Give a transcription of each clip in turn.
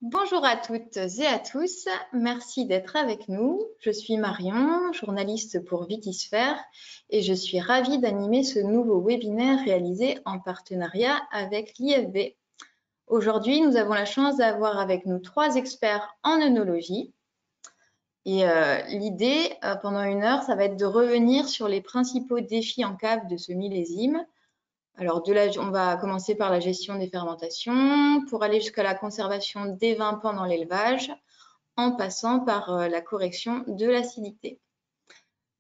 Bonjour à toutes et à tous, merci d'être avec nous. Je suis Marion, journaliste pour Vitisphère et je suis ravie d'animer ce nouveau webinaire réalisé en partenariat avec l'IFB. Aujourd'hui, nous avons la chance d'avoir avec nous 3 experts en œnologie. Et l'idée, pendant 1 heure, ça va être de revenir sur les principaux défis en cave de ce millésime. Alors, on va commencer par la gestion des fermentations, pour aller jusqu'à la conservation des vins pendant l'élevage, en passant par la correction de l'acidité.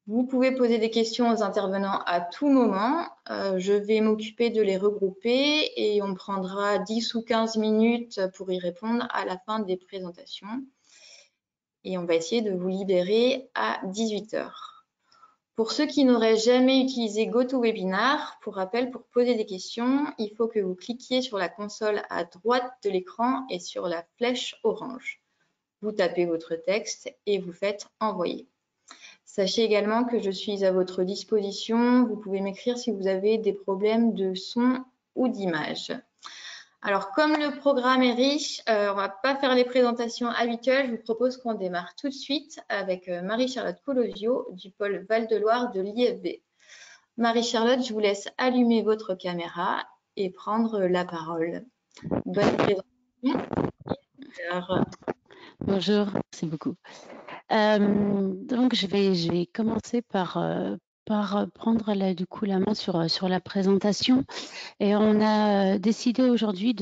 Vous pouvez poser des questions aux intervenants à tout moment. Je vais m'occuper de les regrouper et on prendra 10 ou 15 minutes pour y répondre à la fin des présentations. Et on va essayer de vous libérer à 18 h. Pour ceux qui n'auraient jamais utilisé GoToWebinar, pour rappel, pour poser des questions, il faut que vous cliquiez sur la console à droite de l'écran et sur la flèche orange. Vous tapez votre texte et vous faites envoyer. Sachez également que je suis à votre disposition. Vous pouvez m'écrire si vous avez des problèmes de son ou d'image. Alors, comme le programme est riche, on ne va pas faire les présentations habituelles. Je vous propose qu'on démarre tout de suite avec Marie-Charlotte Colosio du pôle Val-de-Loire de l'IFB. Marie-Charlotte, je vous laisse allumer votre caméra et prendre la parole. Bonne présentation. Bonjour, merci beaucoup. Donc, je vais commencer par prendre du coup la main sur la présentation. Et on a décidé aujourd'hui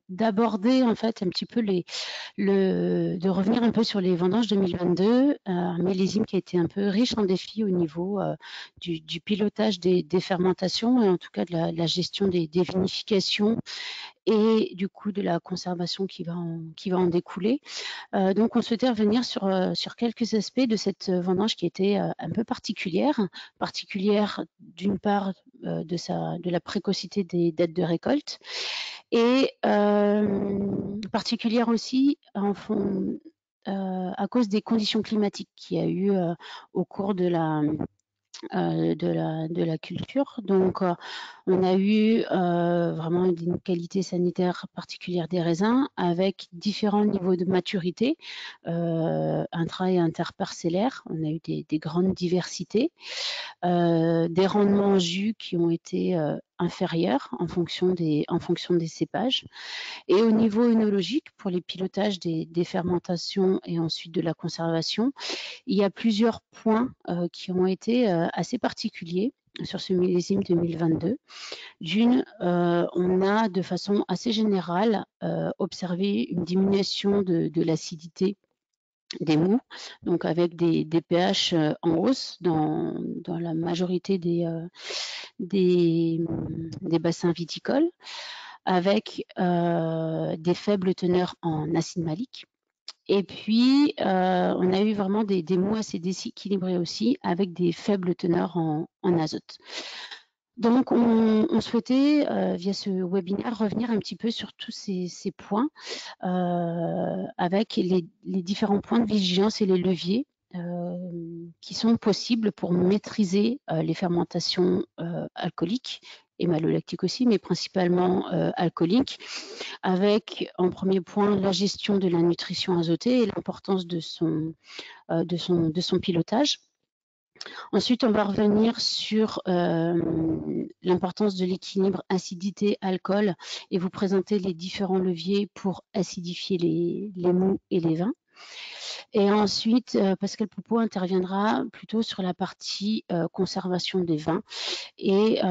d'aborder en fait un petit peu de revenir un peu sur les vendanges 2022, un millésime qui a été un peu riche en défis au niveau du pilotage des fermentations et en tout cas de la gestion des vinifications et du coup de la conservation qui va en découler. Donc on souhaitait revenir sur quelques aspects de cette vendange qui était un peu particulière d'une part de la précocité des dates de récolte et particulière aussi à cause des conditions climatiques qu'il y a eu au cours de la culture. Donc, on a eu vraiment une qualité sanitaire particulière des raisins avec différents niveaux de maturité, intra et interparcellaires. On a eu des grandes diversités, des rendements en jus qui ont été inférieurs en fonction des cépages. Et au niveau œnologique, pour les pilotages des fermentations et ensuite de la conservation, il y a plusieurs points qui ont été assez particuliers sur ce millésime 2022. D'une, on a de façon assez générale observé une diminution de l'acidité des mous, donc avec des pH en hausse dans la majorité des bassins viticoles, avec des faibles teneurs en acide malique. Et puis, on a eu vraiment des mous assez déséquilibrés aussi, avec des faibles teneurs en azote. Donc, on souhaitait, via ce webinaire, revenir un petit peu sur tous ces points, avec les différents points de vigilance et les leviers qui sont possibles pour maîtriser les fermentations alcooliques et malolactiques aussi, mais principalement alcooliques, avec en premier point la gestion de la nutrition azotée et l'importance de son pilotage. Ensuite, on va revenir sur l'importance de l'équilibre acidité-alcool et vous présenter les différents leviers pour acidifier les mous et les vins. Et ensuite, Pascal Poupeau interviendra plutôt sur la partie conservation des vins et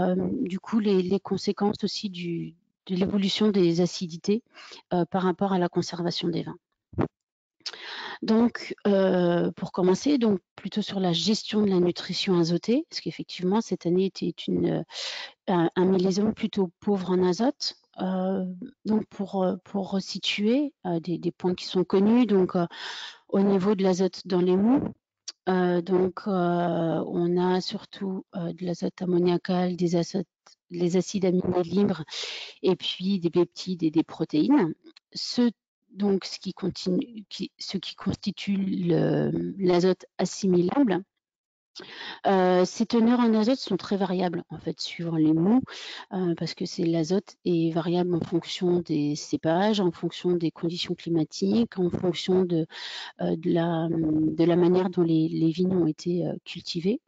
du coup les conséquences aussi de l'évolution des acidités par rapport à la conservation des vins. Donc, pour commencer, donc plutôt sur la gestion de la nutrition azotée, parce qu'effectivement cette année était un millésime plutôt pauvre en azote. Donc pour resituer des points qui sont connus, donc au niveau de l'azote dans les mous, on a surtout de l'azote ammoniacal, les acides aminés libres et puis des peptides et des protéines. Ce qui constitue l'azote assimilable Ces teneurs en azote sont très variables, en fait, suivant les mous, parce que l'azote est variable en fonction des cépages, en fonction des conditions climatiques, en fonction de la manière dont les vignes ont été cultivées.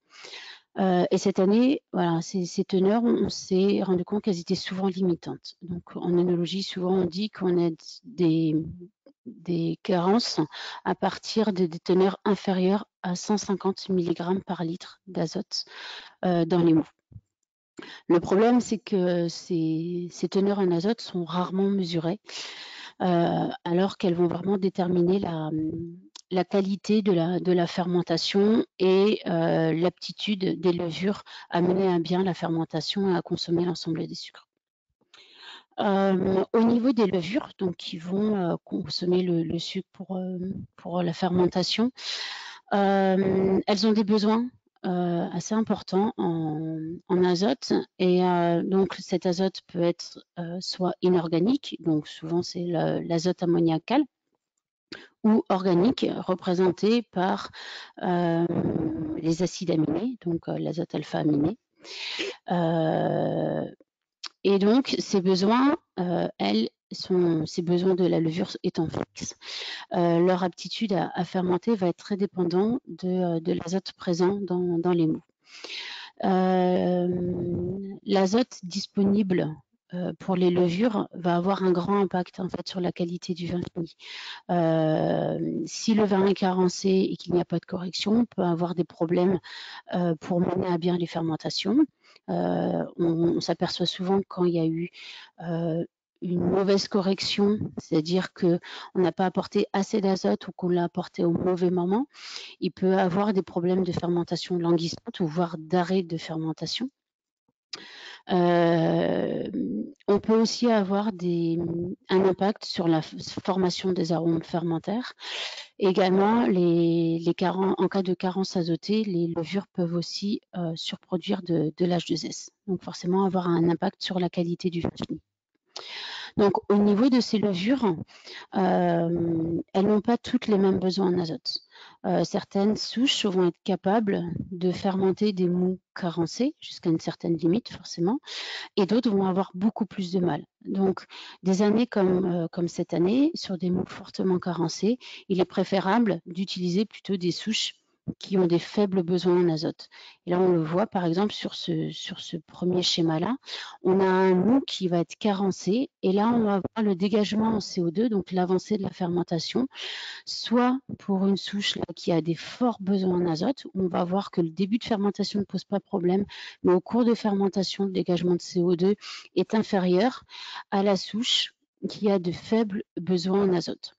Et cette année, voilà, ces teneurs, on s'est rendu compte qu'elles étaient souvent limitantes. Donc, en œnologie, souvent, on dit qu'on a des carences à partir des teneurs inférieures à 150 mg par litre d'azote dans les mous. Le problème, c'est que ces teneurs en azote sont rarement mesurées, alors qu'elles vont vraiment déterminer la qualité de la fermentation et l'aptitude des levures à mener à bien la fermentation et à consommer l'ensemble des sucres. Au niveau des levures, donc qui vont consommer le sucre pour la fermentation, elles ont des besoins assez importants en azote. Et donc cet azote peut être soit inorganique, donc souvent c'est l'azote ammoniacal, ou organique, représenté par les acides aminés, donc l'azote alpha-aminé. Et donc, ces besoins, ces besoins de la levure étant fixes, leur aptitude à fermenter va être très dépendant de l'azote présent dans les mous. L'azote disponible pour les levures va avoir un grand impact en fait sur la qualité du vin fini. Si le vin est carencé et qu'il n'y a pas de correction, on peut avoir des problèmes pour mener à bien les fermentations. On s'aperçoit souvent quand il y a eu une mauvaise correction, c'est-à-dire qu'on n'a pas apporté assez d'azote ou qu'on l'a apporté au mauvais moment, il peut avoir des problèmes de fermentation languissante ou voire d'arrêt de fermentation. On peut aussi avoir un impact sur la formation des arômes fermentaires. Également, en cas de carence azotée, les levures peuvent aussi surproduire de l'H2S. Donc forcément avoir un impact sur la qualité du vin fini. Donc au niveau de ces levures, elles n'ont pas toutes les mêmes besoins en azote. Certaines souches vont être capables de fermenter des mous carencés jusqu'à une certaine limite forcément, et d'autres vont avoir beaucoup plus de mal. Donc des années comme cette année, sur des mous fortement carencés, il est préférable d'utiliser plutôt des souches qui ont des faibles besoins en azote. Et là, on le voit par exemple sur ce premier schéma-là, on a un mou qui va être carencé et là, on va avoir le dégagement en CO2, donc l'avancée de la fermentation, soit pour une souche là, qui a des forts besoins en azote, on va voir que le début de fermentation ne pose pas de problème, mais au cours de fermentation, le dégagement de CO2 est inférieur à la souche qui a de faibles besoins en azote.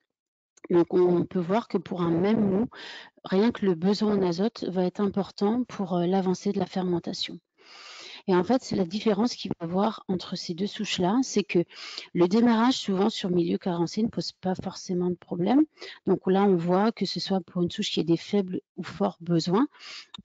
Donc on peut voir que pour un même mou, rien que le besoin en azote va être important pour l'avancée de la fermentation. Et en fait, c'est la différence qu'il va y avoir entre ces deux souches-là, c'est que le démarrage, souvent sur milieu carencé, ne pose pas forcément de problème. Donc là, on voit que ce soit pour une souche qui a des faibles ou forts besoins,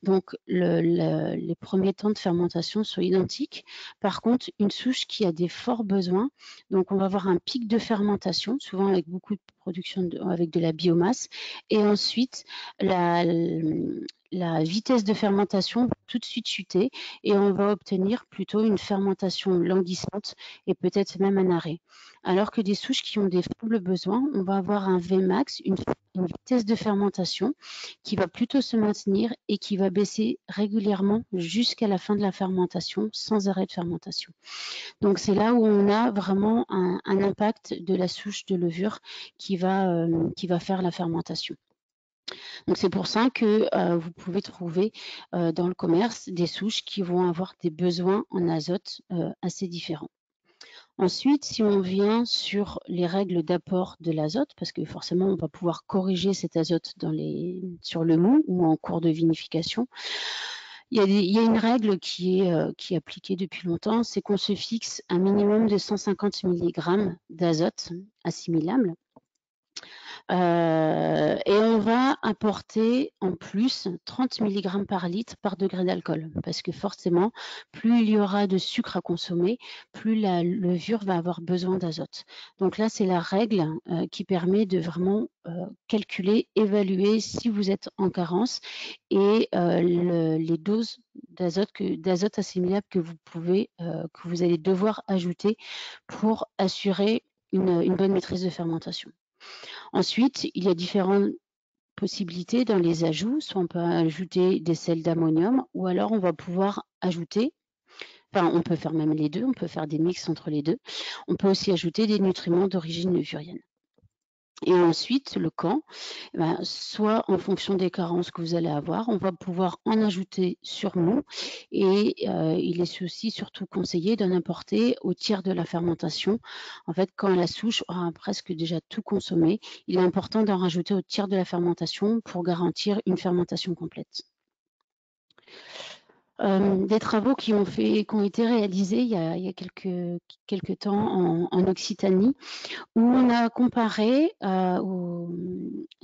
donc les premiers temps de fermentation sont identiques. Par contre, une souche qui a des forts besoins, donc on va avoir un pic de fermentation, souvent avec beaucoup de production avec de la biomasse, et ensuite la vitesse de fermentation va tout de suite chuter et on va obtenir plutôt une fermentation languissante et peut-être même un arrêt. Alors que des souches qui ont des faibles besoins, on va avoir un Vmax, une vitesse de fermentation qui va plutôt se maintenir et qui va baisser régulièrement jusqu'à la fin de la fermentation, sans arrêt de fermentation. Donc c'est là où on a vraiment un impact de la souche de levure qui va faire la fermentation. Donc c'est pour ça que vous pouvez trouver dans le commerce des souches qui vont avoir des besoins en azote assez différents. Ensuite, si on vient sur les règles d'apport de l'azote, parce que forcément on va pouvoir corriger cet azote sur le mou ou en cours de vinification, il y a une règle qui est appliquée depuis longtemps, c'est qu'on se fixe un minimum de 150 mg d'azote assimilable Et on va apporter en plus 30 mg par litre par degré d'alcool, parce que forcément, plus il y aura de sucre à consommer, plus la levure va avoir besoin d'azote. Donc là, c'est la règle qui permet de vraiment calculer, évaluer si vous êtes en carence et les doses d'azote assimilable que vous allez devoir ajouter pour assurer une bonne maîtrise de fermentation. Ensuite, il y a différentes possibilités dans les ajouts. Soit on peut ajouter des sels d'ammonium ou alors on va pouvoir ajouter, enfin on peut faire même les deux, on peut faire des mix entre les deux. On peut aussi ajouter des nutriments d'origine levurienne. Et ensuite, le camp, soit en fonction des carences que vous allez avoir, on va pouvoir en ajouter sur mou et il est aussi surtout conseillé d'en apporter au tiers de la fermentation. En fait, quand la souche aura presque déjà tout consommé, il est important d'en rajouter au tiers de la fermentation pour garantir une fermentation complète. Des travaux qui ont été réalisés il y a quelques temps en Occitanie, où on a comparé aux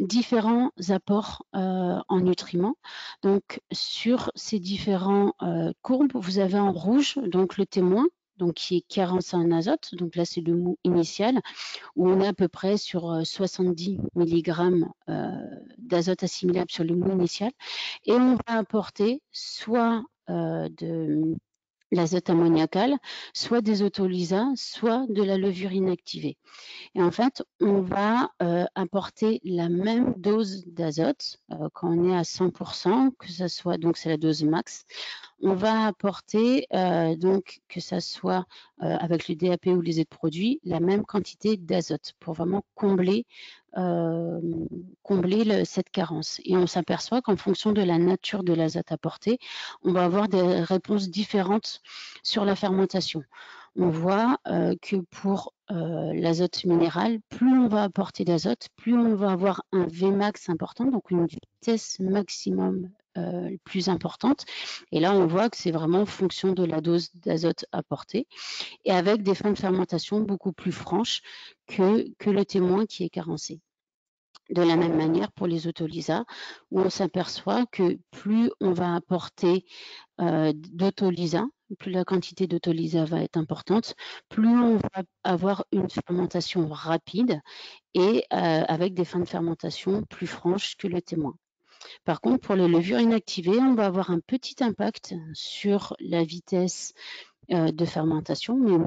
différents apports en nutriments. Donc, sur ces différents courbes, vous avez en rouge donc le témoin, donc qui est carence en azote. Donc là, c'est le mou initial, où on est à peu près sur 70 mg d'azote assimilable sur le mou initial. Et on va apporter soit de l'azote ammoniacal, soit des autolysats, soit de la levure inactivée. Et en fait, on va apporter la même dose d'azote quand on est à 100%, que ce soit, donc c'est la dose max. On va apporter, donc que ça soit avec le DAP ou les autres produits, la même quantité d'azote pour vraiment combler cette carence. Et on s'aperçoit qu'en fonction de la nature de l'azote apporté, on va avoir des réponses différentes sur la fermentation. On voit que pour l'azote minéral, plus on va apporter d'azote, plus on va avoir un Vmax important, donc une vitesse maximum plus importante. Et là, on voit que c'est vraiment en fonction de la dose d'azote apportée et avec des fins de fermentation beaucoup plus franches que le témoin qui est carencé. De la même manière pour les autolysats, où on s'aperçoit que plus on va apporter d'autolysats, plus la quantité d'autolysats va être importante, plus on va avoir une fermentation rapide et avec des fins de fermentation plus franches que le témoin. Par contre, pour les levures inactivées, on va avoir un petit impact sur la vitesse de fermentation, mais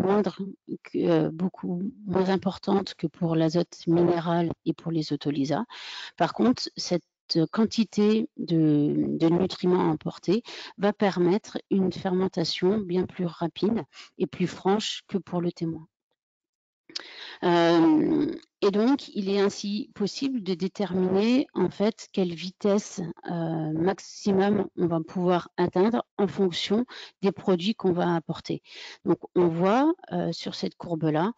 beaucoup moins importante que pour l'azote minéral et pour les autolysats. Par contre, cette quantité de nutriments apportés va permettre une fermentation bien plus rapide et plus franche que pour le témoin. Et donc, il est ainsi possible de déterminer en fait quelle vitesse maximum on va pouvoir atteindre en fonction des produits qu'on va apporter. Donc, on voit sur cette courbe-là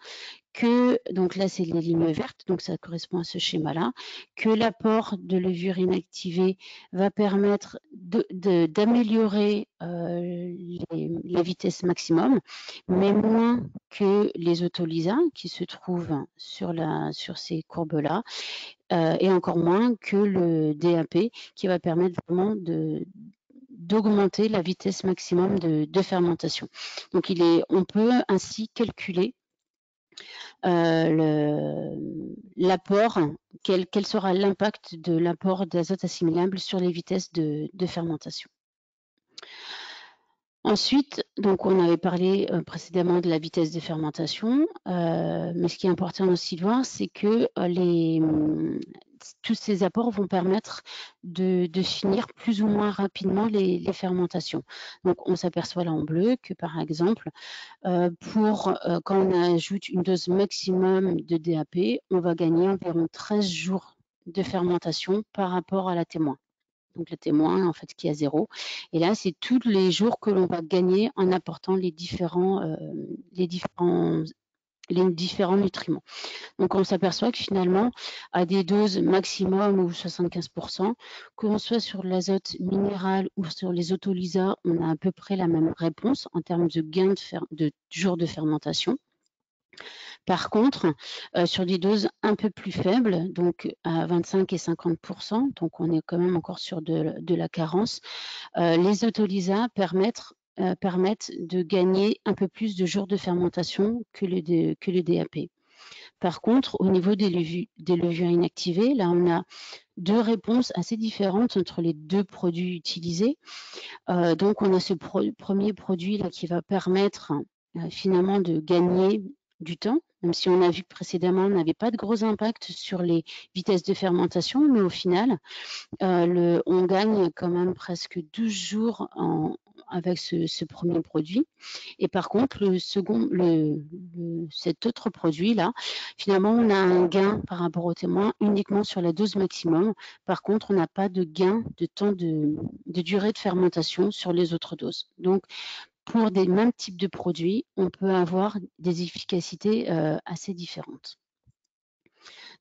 que, donc là c'est les lignes vertes, donc ça correspond à ce schéma-là, que l'apport de levure inactivée va permettre d'améliorer la vitesse maximum, mais moins que les autolysats qui se trouvent sur ces courbes-là, et encore moins que le DAP qui va permettre vraiment d'augmenter la vitesse maximum de fermentation. Donc on peut ainsi calculer l'apport, quel sera l'impact de l'apport d'azote assimilable sur les vitesses de fermentation. Ensuite, donc on avait parlé précédemment de la vitesse de fermentation, mais ce qui est important aussi de voir, c'est que tous ces apports vont permettre de finir plus ou moins rapidement les fermentations. Donc on s'aperçoit là en bleu que par exemple, quand on ajoute une dose maximum de DAP, on va gagner environ 13 jours de fermentation par rapport à la témoin. Donc le témoin en fait qui est à 0. Et là, c'est tous les jours que l'on va gagner en apportant les différents nutriments. Donc on s'aperçoit que finalement, à des doses maximum ou 75%, qu'on soit sur l'azote minéral ou sur les autolysats, on a à peu près la même réponse en termes de gain de jours de fermentation. Par contre, sur des doses un peu plus faibles, donc à 25 et 50%, donc on est quand même encore sur de la carence, les autolysats permettent de gagner un peu plus de jours de fermentation que le DAP. Par contre, au niveau des levures inactivées, là, on a 2 réponses assez différentes entre les 2 produits utilisés. Donc on a ce premier produit là qui va permettre, finalement de gagner du temps, même si on a vu que précédemment, on n'avait pas de gros impact sur les vitesses de fermentation, mais au final, on gagne quand même presque 12 jours avec ce premier produit. Et par contre, cet autre produit-là, finalement, on a un gain par rapport au témoin uniquement sur la dose maximum. Par contre, on n'a pas de gain de temps de durée de fermentation sur les autres doses. Donc, pour des mêmes types de produits, on peut avoir des efficacités assez différentes.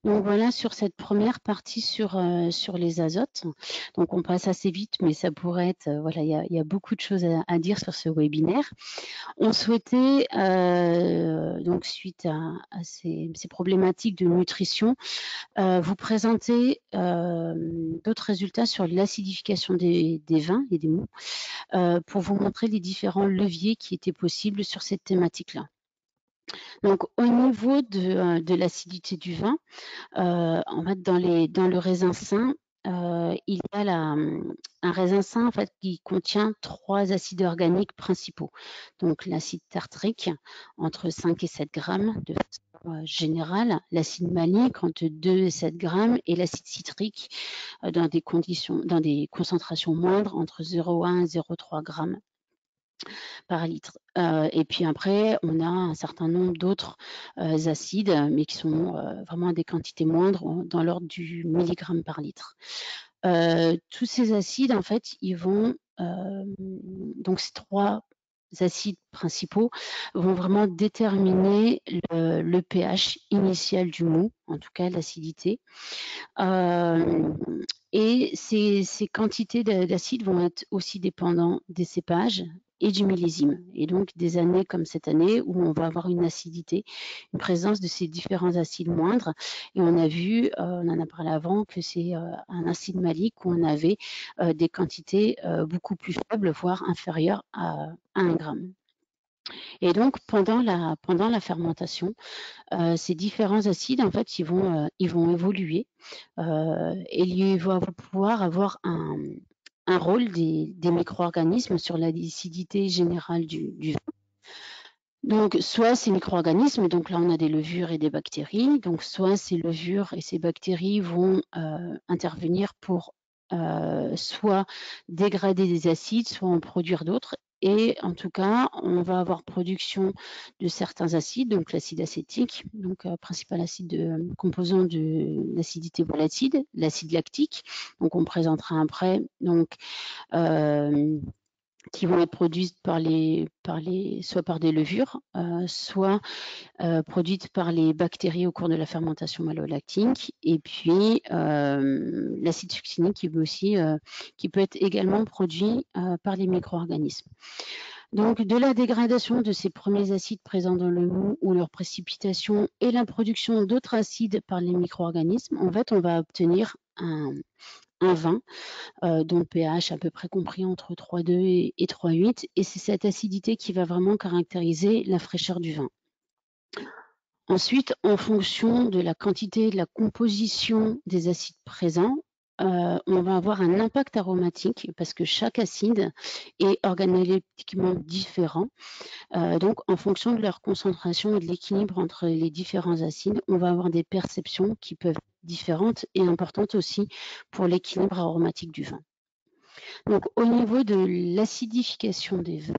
Donc voilà sur cette première partie sur les azotes. Donc on passe assez vite, mais ça pourrait être, voilà, il y a beaucoup de choses à dire sur ce webinaire. On souhaitait, donc suite à ces problématiques de nutrition, vous présenter d'autres résultats sur l'acidification des vins et des mous, pour vous montrer les différents leviers qui étaient possibles sur cette thématique-là. Donc au niveau de l'acidité du vin, en fait, dans le raisin sain, il y a un raisin sain en fait, qui contient 3 acides organiques principaux. Donc l'acide tartrique, entre 5 et 7 grammes de façon générale, l'acide malique entre 2 et 7 grammes, et l'acide citrique dans des concentrations moindres, entre 0,1 et 0,3 grammes par litre. Et puis après, on a un certain nombre d'autres acides, mais qui sont vraiment à des quantités moindres, dans l'ordre du milligramme par litre. Tous ces acides, en fait, ils vont, donc ces 3 acides principaux vont vraiment déterminer le pH initial du mou, en tout cas l'acidité. Et ces quantités d'acide vont être aussi dépendants des cépages et du millésime. Et donc des années comme cette année où on va avoir une acidité, une présence de ces différents acides moindres. Et on a vu, on en a parlé avant, que c'est un acide malique où on avait des quantités beaucoup plus faibles, voire inférieures à 1 gramme. Et donc pendant la fermentation, ces différents acides, en fait, ils vont évoluer et ils vont pouvoir avoir un rôle des micro-organismes sur l'acidité générale du vin. Donc, soit ces micro-organismes, donc là on a des levures et des bactéries, donc soit ces levures et ces bactéries vont intervenir pour soit dégrader des acides, soit en produire d'autres. Et en tout cas, on va avoir production de certains acides, donc l'acide acétique, donc principal acide composant de l'acidité volatile, l'acide lactique, donc on présentera après, donc qui vont être produites soit par des levures, soit produites par les bactéries au cours de la fermentation malolactique, et puis l'acide succinique qui peut être également produit par les micro-organismes. Donc, de la dégradation de ces premiers acides présents dans le mou ou leur précipitation et la production d'autres acides par les micro-organismes, en fait, on va obtenir un vin dont le pH à peu près compris entre 3,2 et 3,8, et c'est cette acidité qui va vraiment caractériser la fraîcheur du vin. Ensuite, en fonction de la quantité et de la composition des acides présents, on va avoir un impact aromatique parce que chaque acide est organoleptiquement différent. Donc, en fonction de leur concentration et de l'équilibre entre les différents acides, on va avoir des perceptions qui peuvent être différentes et importantes aussi pour l'équilibre aromatique du vin. Donc, au niveau de l'acidification des vins,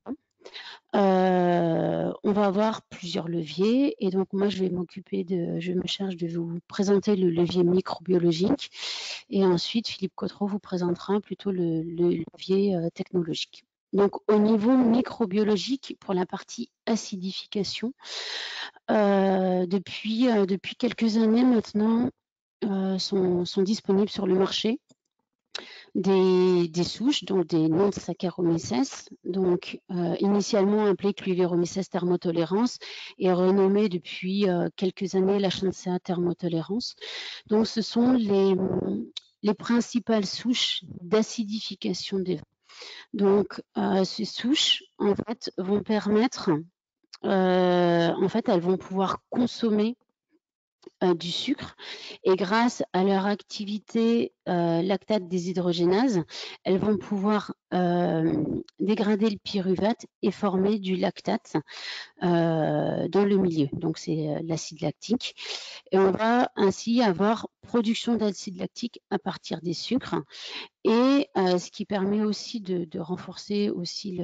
on va avoir plusieurs leviers, et donc moi je me charge de vous présenter le levier microbiologique, et ensuite Philippe Cotreau vous présentera plutôt le levier technologique. Donc au niveau microbiologique, pour la partie acidification, depuis quelques années maintenant sont disponibles sur le marché des souches, donc des non-Saccharomyces, donc initialement appelées Cluveromyces thermotolérance et renommée depuis quelques années la Lachantia thermotolérance. Donc ce sont les principales souches d'acidification des vins. Donc ces souches en fait vont permettre, elles vont pouvoir consommer du sucre et grâce à leur activité lactate déshydrogénase, elles vont pouvoir dégrader le pyruvate et former du lactate dans le milieu. Donc c'est l'acide lactique. Et on va ainsi avoir production d'acide lactique à partir des sucres et ce qui permet aussi de renforcer aussi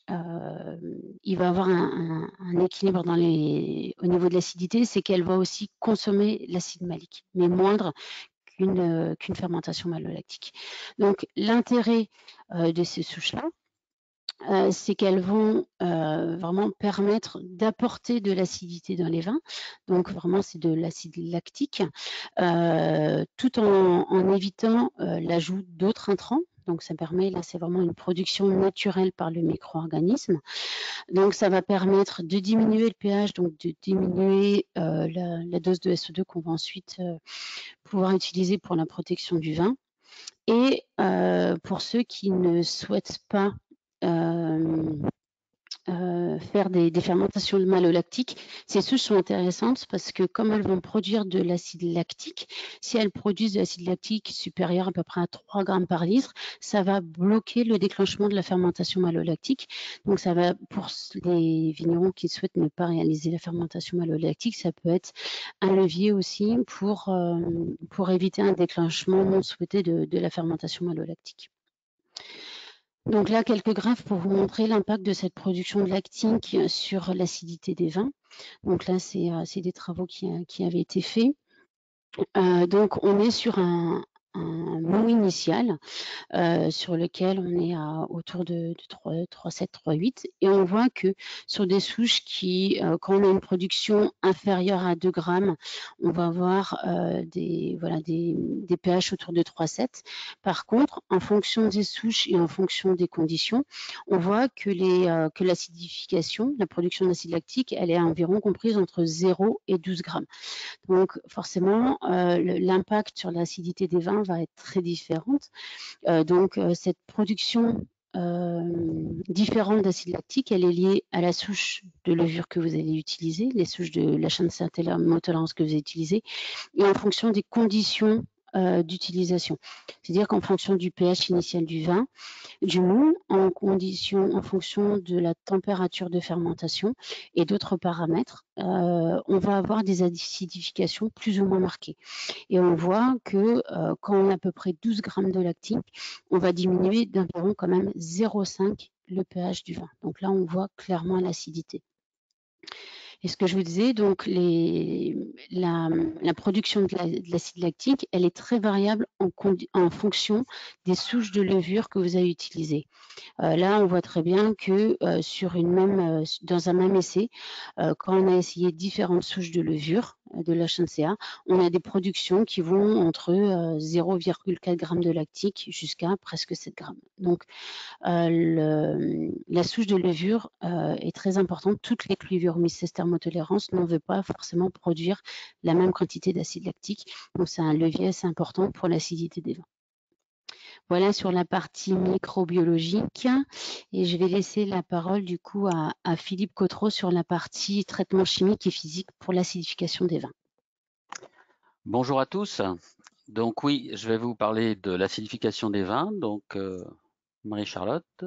il va avoir un équilibre au niveau de l'acidité, c'est qu'elle va aussi consommer l'acide malique, mais moindre qu'une fermentation malolactique. Donc l'intérêt de ces souches-là, c'est qu'elles vont vraiment permettre d'apporter de l'acidité dans les vins. Donc vraiment, c'est de l'acide lactique, tout en évitant l'ajout d'autres intrants. Donc ça permet, là c'est vraiment une production naturelle par le micro-organisme. Donc ça va permettre de diminuer le pH, donc de diminuer la dose de SO2 qu'on va ensuite pouvoir utiliser pour la protection du vin. Et pour ceux qui ne souhaitent pas faire des fermentations malolactiques, ces souches sont intéressantes parce que comme elles vont produire de l'acide lactique, si elles produisent de l'acide lactique supérieur à peu près à 3 grammes par litre, ça va bloquer le déclenchement de la fermentation malolactique. Donc ça va, pour les vignerons qui souhaitent ne pas réaliser la fermentation malolactique, ça peut être un levier aussi pour éviter un déclenchement non souhaité de la fermentation malolactique. Donc là, quelques graphes pour vous montrer l'impact de cette production de lactique sur l'acidité des vins. Donc là, c'est des travaux qui avaient été faits. Donc on est sur un mot initial sur lequel on est autour de 3,7, 3,8 et on voit que sur des souches qui, quand on a une production inférieure à 2 grammes, on va avoir des pH autour de 3,7. Par contre, en fonction des souches et en fonction des conditions, on voit que l'acidification, la production d'acide lactique, elle est environ comprise entre 0 et 12 grammes. Donc forcément, l'impact sur l'acidité des vins va être très différente. Donc cette production différente d'acide lactique, elle est liée à la souche de levure que vous allez utiliser, les souches de Lachantia thermotolérance que vous allez utiliser, et en fonction des conditions d'utilisation. C'est-à-dire qu'en fonction du pH initial du vin, du mou, en fonction de la température de fermentation et d'autres paramètres, on va avoir des acidifications plus ou moins marquées. Et on voit que quand on a à peu près 12 grammes de lactique, on va diminuer d'environ quand même 0,5 le pH du vin. Donc là, on voit clairement l'acidité. Et ce que je vous disais, donc la production de l'acide lactique, elle est très variable en fonction des souches de levure que vous avez utilisées. Là, on voit très bien que dans un même essai, quand on a essayé différentes souches de levure de Lachantia, on a des productions qui vont entre 0,4 g de lactique jusqu'à presque 7 grammes. Donc, la souche de levure est très importante. Toutes les Cluveromyces thermotolérance n'en veulent pas forcément produire la même quantité d'acide lactique. Donc, c'est un levier assez important pour l'acidité des vins. Voilà sur la partie microbiologique et je vais laisser la parole du coup à Philippe Cotreau sur la partie traitement chimique et physique pour l'acidification des vins. Bonjour à tous. Donc oui, je vais vous parler de l'acidification des vins. Donc Marie-Charlotte.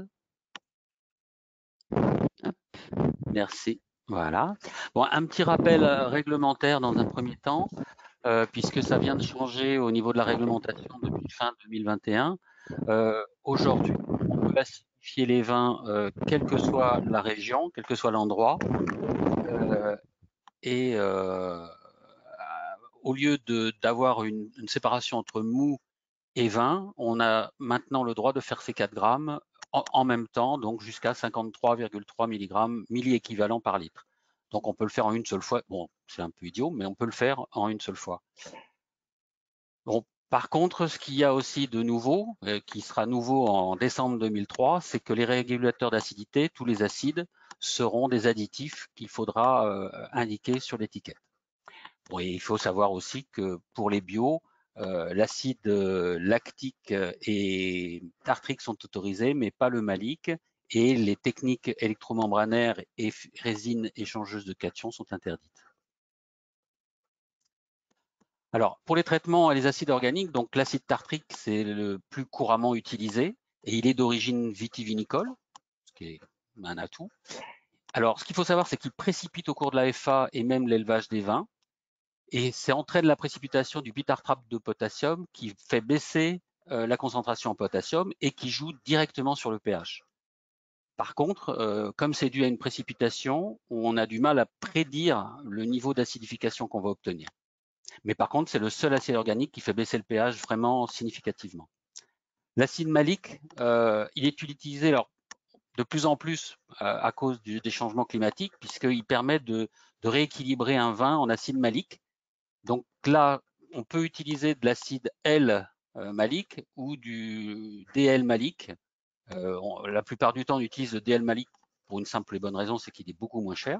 Merci. Voilà. Bon, un petit rappel réglementaire dans un premier temps, puisque ça vient de changer au niveau de la réglementation depuis fin 2021. Aujourd'hui, on peut acidifier les vins quelle que soit la région, quel que soit l'endroit. Au lieu d'avoir une séparation entre mou et vin, on a maintenant le droit de faire ces 4 grammes en même temps, donc jusqu'à 53,3 milli-équivalent par litre. Donc on peut le faire en une seule fois. Bon, c'est un peu idiot, mais on peut le faire en une seule fois. Bon, Par contre, ce qu'il y a aussi de nouveau, qui sera nouveau en décembre 2003, c'est que les régulateurs d'acidité, tous les acides, seront des additifs qu'il faudra indiquer sur l'étiquette. Bon, et il faut savoir aussi que pour les bio, l'acide lactique et tartrique sont autorisés, mais pas le malique, et les techniques électromembranaires et résines échangeuses de cations sont interdites. Alors, pour les traitements et les acides organiques, donc l'acide tartrique, c'est le plus couramment utilisé et il est d'origine vitivinicole, ce qui est un atout. Alors, ce qu'il faut savoir, c'est qu'il précipite au cours de la FA et même l'élevage des vins. Et c'est entraîne la précipitation du bitartrate de potassium qui fait baisser la concentration en potassium et qui joue directement sur le pH. Par contre, comme c'est dû à une précipitation, on a du mal à prédire le niveau d'acidification qu'on va obtenir. Mais par contre, c'est le seul acide organique qui fait baisser le pH vraiment significativement. L'acide malique, il est utilisé alors, de plus en plus à cause des changements climatiques, puisqu'il permet de rééquilibrer un vin en acide malique. Donc là, on peut utiliser de l'acide L malique ou du DL malique. La plupart du temps, on utilise le DL malique pour une simple et bonne raison, c'est qu'il est beaucoup moins cher.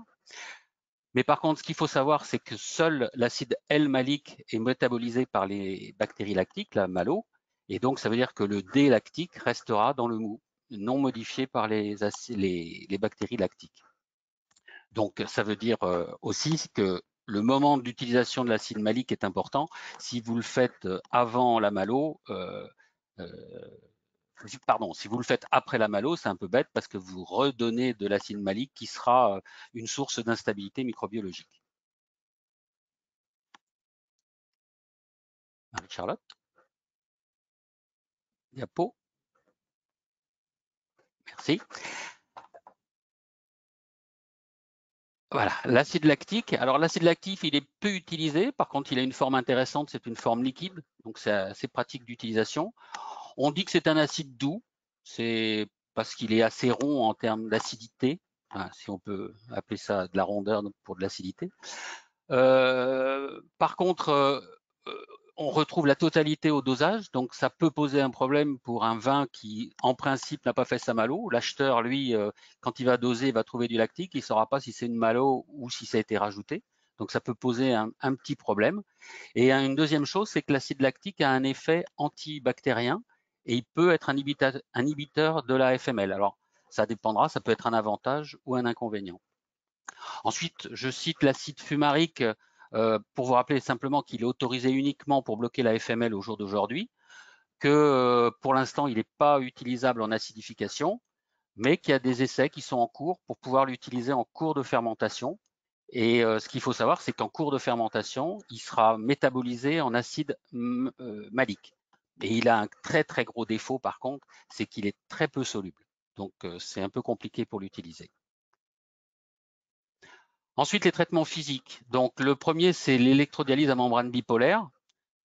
Mais par contre, ce qu'il faut savoir, c'est que seul l'acide L-malique est métabolisé par les bactéries lactiques, la malo, et donc ça veut dire que le D lactique restera dans le mou, non modifié par les bactéries lactiques. Donc ça veut dire aussi que le moment d'utilisation de l'acide malique est important. Si vous le faites avant la malo, pardon, si vous le faites après la malo, c'est un peu bête parce que vous redonnez de l'acide malique qui sera une source d'instabilité microbiologique. Marie-Charlotte, diapo. Merci. Voilà, l'acide lactique. Alors l'acide lactique, il est peu utilisé. Par contre, il a une forme intéressante, c'est une forme liquide. Donc c'est assez pratique d'utilisation. On dit que c'est un acide doux. C'est parce qu'il est assez rond en termes d'acidité, enfin, si on peut appeler ça de la rondeur pour de l'acidité. Par contre, on retrouve la totalité au dosage, donc ça peut poser un problème pour un vin qui, en principe, n'a pas fait sa malo. L'acheteur, lui, quand il va doser, il va trouver du lactique, il ne saura pas si c'est une malo ou si ça a été rajouté. Donc ça peut poser un petit problème. Et une deuxième chose, c'est que l'acide lactique a un effet antibactérien et il peut être un inhibiteur de la FML. Alors ça dépendra, ça peut être un avantage ou un inconvénient. Ensuite, je cite l'acide fumarique pour vous rappeler simplement qu'il est autorisé uniquement pour bloquer la FML au jour d'aujourd'hui, que pour l'instant, il n'est pas utilisable en acidification, mais qu'il y a des essais qui sont en cours pour pouvoir l'utiliser en cours de fermentation. Et ce qu'il faut savoir, c'est qu'en cours de fermentation, il sera métabolisé en acide malique. Et il a un très très gros défaut par contre, c'est qu'il est très peu soluble. Donc c'est un peu compliqué pour l'utiliser. Ensuite, les traitements physiques. Donc, le premier, c'est l'électrodialyse à membrane bipolaire.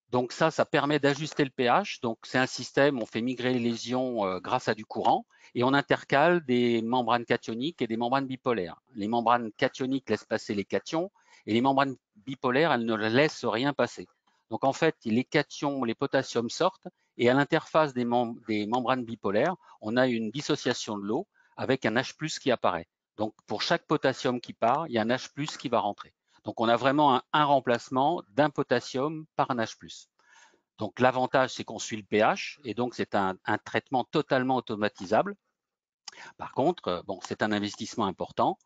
Donc ça permet d'ajuster le pH. Donc, c'est un système, on fait migrer les ions grâce à du courant et on intercale des membranes cationiques et des membranes bipolaires. Les membranes cationiques laissent passer les cations et les membranes bipolaires, elles ne laissent rien passer. Donc, en fait, les cations, les potassiums sortent et à l'interface des membranes bipolaires, on a une dissociation de l'eau avec un H+ qui apparaît. Donc, pour chaque potassium qui part, il y a un H+ qui va rentrer. Donc, on a vraiment un remplacement d'un potassium par un H+. Donc, l'avantage, c'est qu'on suit le pH et donc c'est un traitement totalement automatisable. Par contre, bon, c'est un investissement important.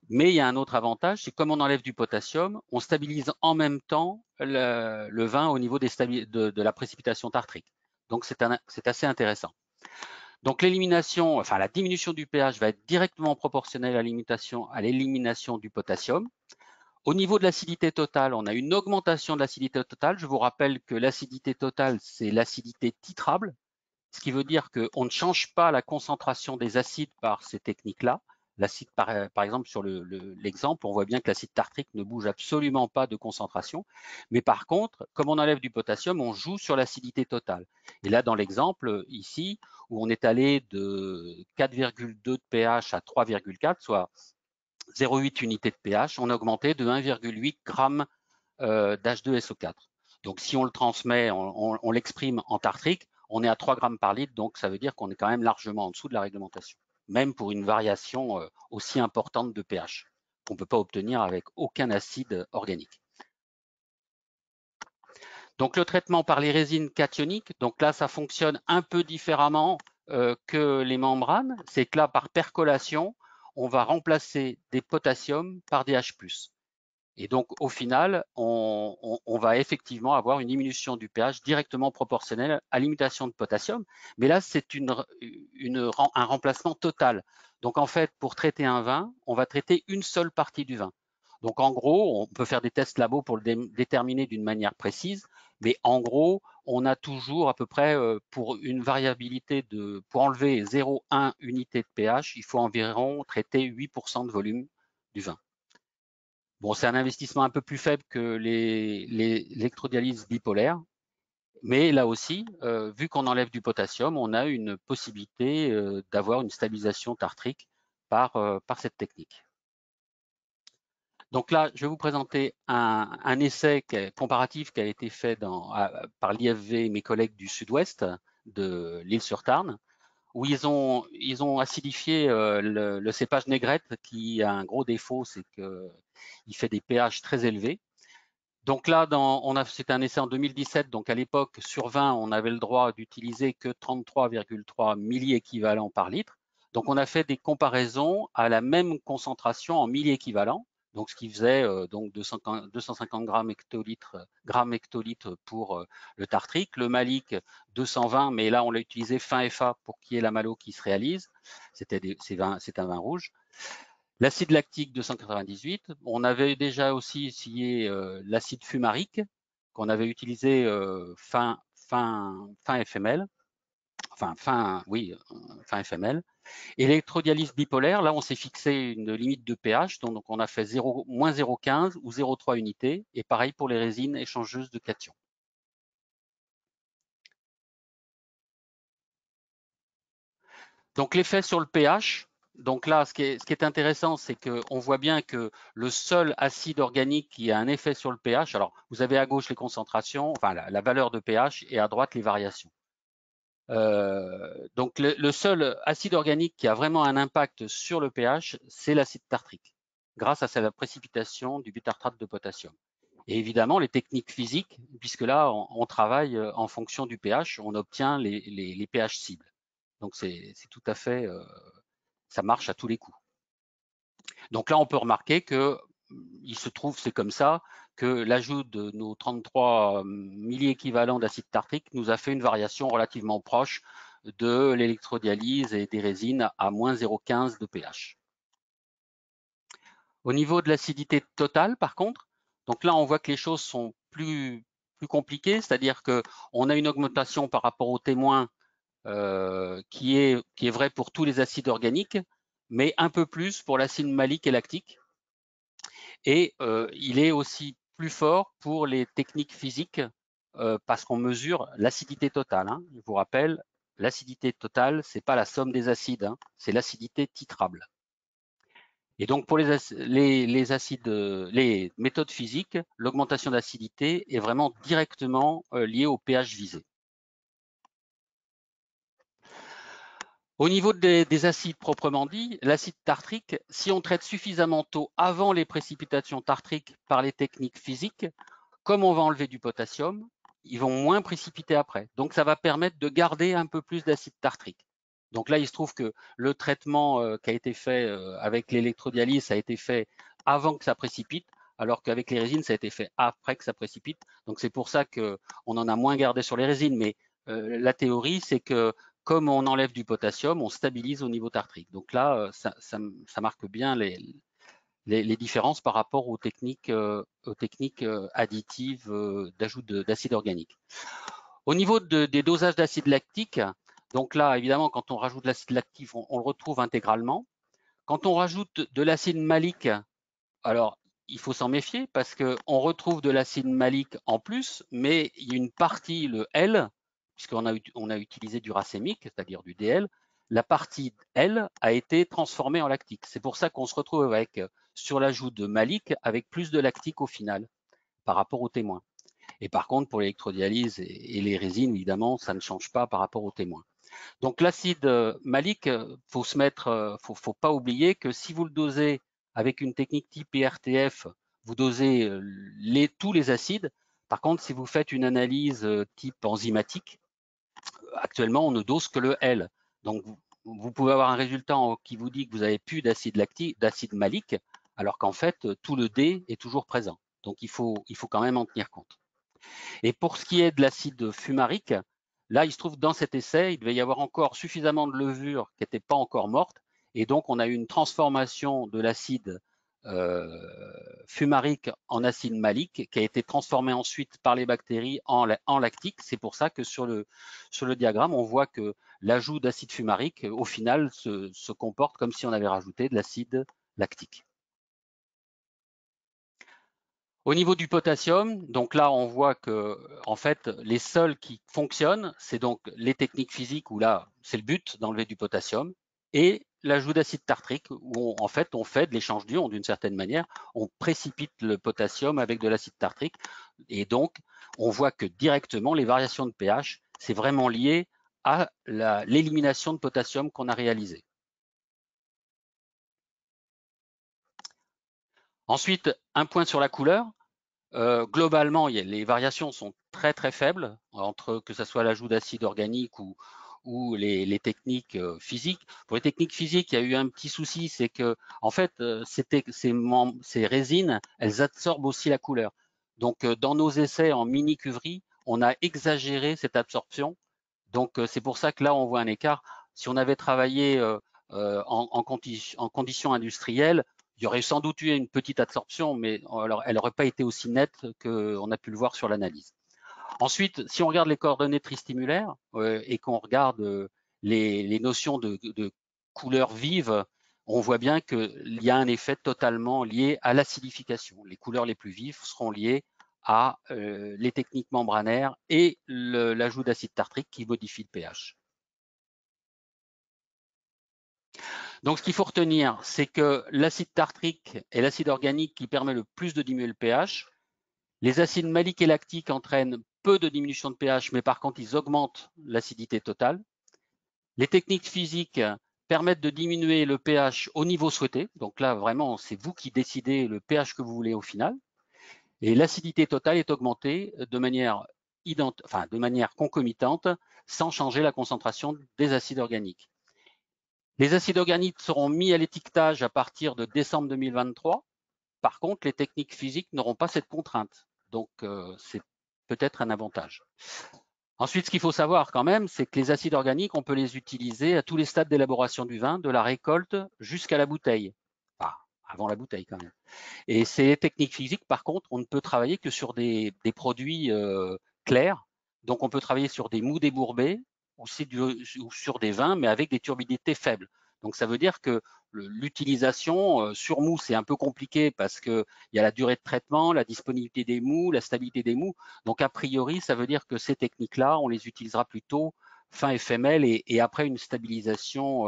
Mais il y a un autre avantage, c'est comme on enlève du potassium, on stabilise en même temps le vin au niveau de la précipitation tartrique. Donc, c'est assez intéressant. Donc l'élimination, enfin la diminution du pH va être directement proportionnelle à l'élimination du potassium. Au niveau de l'acidité totale, on a une augmentation de l'acidité totale. Je vous rappelle que l'acidité totale, c'est l'acidité titrable, ce qui veut dire qu'on ne change pas la concentration des acides par ces techniques-là. L'acide, par exemple, sur l'exemple, on voit bien que l'acide tartrique ne bouge absolument pas de concentration. Mais par contre, comme on enlève du potassium, on joue sur l'acidité totale. Et là, dans l'exemple ici, où on est allé de 4,2 de pH à 3,4, soit 0,8 unités de pH, on a augmenté de 1,8 g d'H2SO4. Donc, si on le transmet, on l'exprime en tartrique, on est à 3 grammes par litre, donc ça veut dire qu'on est quand même largement en dessous de la réglementation, même pour une variation aussi importante de pH qu'on ne peut pas obtenir avec aucun acide organique. Donc, le traitement par les résines cationiques, donc là, ça fonctionne un peu différemment que les membranes. C'est que là, par percolation, on va remplacer des potassiums par des H+. Et donc, au final, on va effectivement avoir une diminution du pH directement proportionnelle à l'imitation de potassium. Mais là, c'est un remplacement total. Donc, en fait, pour traiter un vin, on va traiter une seule partie du vin. Donc, en gros, on peut faire des tests labo pour le déterminer d'une manière précise. Mais en gros, on a toujours à peu près, pour une variabilité pour enlever 0,1 unité de pH, il faut environ traiter 8% de volume du vin. Bon, c'est un investissement un peu plus faible que l'électrodialyse bipolaire, mais là aussi, vu qu'on enlève du potassium, on a une possibilité d'avoir une stabilisation tartrique par cette technique. Donc là, je vais vous présenter un essai comparatif qui a été fait par l'IFV et mes collègues du sud-ouest de l'Île-sur-Tarn, où ils ont acidifié le cépage négrette, qui a un gros défaut, c'est qu'il fait des pH très élevés. Donc là, c'était un essai en 2017, donc à l'époque, sur 20, on avait le droit d'utiliser que 33,3 milliéquivalents par litre. Donc on a fait des comparaisons à la même concentration en milliéquivalents, donc ce qui faisait donc 250 grammes hectolitres pour le tartrique. Le malique, 220, mais là on l'a utilisé fin FA pour qu'il y ait la malo qui se réalise. C'est un vin rouge. L'acide lactique 298, on avait déjà aussi essayé l'acide fumarique qu'on avait utilisé fin FML, fin FML. Et l'électrodialyse bipolaire, là on s'est fixé une limite de pH, donc on a fait moins 0,15 ou 0,3 unités, et pareil pour les résines échangeuses de cations. Donc l'effet sur le pH, donc là, ce qui est intéressant, c'est qu'on voit bien que le seul acide organique qui a un effet sur le pH, alors vous avez à gauche les concentrations, enfin la valeur de pH, et à droite les variations. Donc le seul acide organique qui a vraiment un impact sur le pH, c'est l'acide tartrique, grâce à sa précipitation du butartrate de potassium. Et évidemment, les techniques physiques, puisque là, on travaille en fonction du pH, on obtient les pH cibles. Donc c'est tout à fait, ça marche à tous les coups. Donc là, on peut remarquer que il se trouve, c'est comme ça, que l'ajout de nos 33 milliéquivalents d'acide tartrique nous a fait une variation relativement proche de l'électrodialyse et des résines à moins 0,15 de pH. Au niveau de l'acidité totale, par contre, donc là, on voit que les choses sont plus compliquées, c'est-à-dire qu'on a une augmentation par rapport aux témoins qui est vrai pour tous les acides organiques, mais un peu plus pour l'acide malique et lactique. Et il est aussi plus fort pour les techniques physiques parce qu'on mesure l'acidité totale. Hein. Je vous rappelle, l'acidité totale, ce n'est pas la somme des acides, hein, c'est l'acidité titrable. Et donc pour les méthodes physiques, l'augmentation d'acidité est vraiment directement liée au pH visé. Au niveau des acides proprement dit, l'acide tartrique, si on traite suffisamment tôt avant les précipitations tartriques par les techniques physiques, comme on va enlever du potassium, ils vont moins précipiter après. Donc ça va permettre de garder un peu plus d'acide tartrique. Donc là, il se trouve que le traitement qui a été fait avec l'électrodialyse, ça a été fait avant que ça précipite, alors qu'avec les résines, ça a été fait après que ça précipite. Donc c'est pour ça qu'on en a moins gardé sur les résines. Mais la théorie, c'est que comme on enlève du potassium, on stabilise au niveau tartrique. Donc là, ça marque bien les différences par rapport aux techniques additives d'ajout d'acide organique. Au niveau des dosages d'acide lactique, donc là, évidemment, quand on rajoute de l'acide lactique, on le retrouve intégralement. Quand on rajoute de l'acide malique, alors il faut s'en méfier parce qu'on retrouve de l'acide malique en plus, mais il y a une partie, le L, puisqu'on a utilisé du racémique, c'est-à-dire du DL, la partie L a été transformée en lactique. C'est pour ça qu'on se retrouve avec, sur l'ajout de malique, avec plus de lactique au final, par rapport aux témoins. Et par contre, pour l'électrodialyse et les résines, évidemment, ça ne change pas par rapport aux témoins. Donc l'acide malique, faut pas oublier que si vous le dosez avec une technique type IRTF, vous dosez tous les acides. Par contre, si vous faites une analyse type enzymatique, actuellement, on ne dose que le L. Donc, vous pouvez avoir un résultat qui vous dit que vous n'avez plus d'acide malique, alors qu'en fait, tout le D est toujours présent. Donc, il faut quand même en tenir compte. Et pour ce qui est de l'acide fumarique, là, il se trouve dans cet essai, il devait y avoir encore suffisamment de levure qui n'était pas encore morte. Et donc, on a eu une transformation de l'acide fumarique en acide malique qui a été transformé ensuite par les bactéries en lactique. C'est pour ça que sur le diagramme, on voit que l'ajout d'acide fumarique, au final, se comporte comme si on avait rajouté de l'acide lactique. Au niveau du potassium, donc là, on voit que en fait, les seuls qui fonctionnent, c'est donc les techniques physiques où là, c'est le but d'enlever du potassium, et l'ajout d'acide tartrique où en fait, on fait de l'échange d'ions d'une certaine manière, on précipite le potassium avec de l'acide tartrique, et donc on voit que directement les variations de pH, c'est vraiment lié à l'élimination de potassium qu'on a réalisée. Ensuite, un point sur la couleur. Globalement, les variations sont très très faibles entre que ce soit l'ajout d'acide organique ou les techniques physiques. Pour les techniques physiques, il y a eu un petit souci, c'est que en fait, ces résines, elles absorbent aussi la couleur. Donc, dans nos essais en mini cuverie, on a exagéré cette absorption. Donc, c'est pour ça que là, on voit un écart. Si on avait travaillé en conditions industrielles, il y aurait sans doute eu une petite absorption, mais alors, elle n'aurait pas été aussi nette qu'on a pu le voir sur l'analyse. Ensuite, si on regarde les coordonnées tristimulaires et qu'on regarde les notions de couleurs vives, on voit bien qu'il y a un effet totalement lié à l'acidification. Les couleurs les plus vives seront liées à les techniques membranaires et l'ajout d'acide tartrique qui modifie le pH. Donc, ce qu'il faut retenir, c'est que l'acide tartrique est l'acide organique qui permet le plus de diminuer le pH. Les acides maliques et lactiques entraînent peu de diminution de pH, mais par contre, ils augmentent l'acidité totale. Les techniques physiques permettent de diminuer le pH au niveau souhaité. Donc là, vraiment, c'est vous qui décidez le pH que vous voulez au final. Et l'acidité totale est augmentée de manière concomitante, sans changer la concentration des acides organiques. Les acides organiques seront mis à l'étiquetage à partir de décembre 2023. Par contre, les techniques physiques n'auront pas cette contrainte. Donc, c'est peut-être un avantage. Ensuite, ce qu'il faut savoir quand même, c'est que les acides organiques, on peut les utiliser à tous les stades d'élaboration du vin, de la récolte jusqu'à la bouteille. Enfin, avant la bouteille quand même. Et ces techniques physiques, par contre, on ne peut travailler que sur des produits clairs. Donc, on peut travailler sur des mous débourbés ou sur des vins, mais avec des turbidités faibles. Donc, ça veut dire que l'utilisation sur mou, c'est un peu compliqué parce qu'il y a la durée de traitement, la disponibilité des mous, la stabilité des mous. Donc, a priori, ça veut dire que ces techniques-là, on les utilisera plutôt fin FML et après une stabilisation,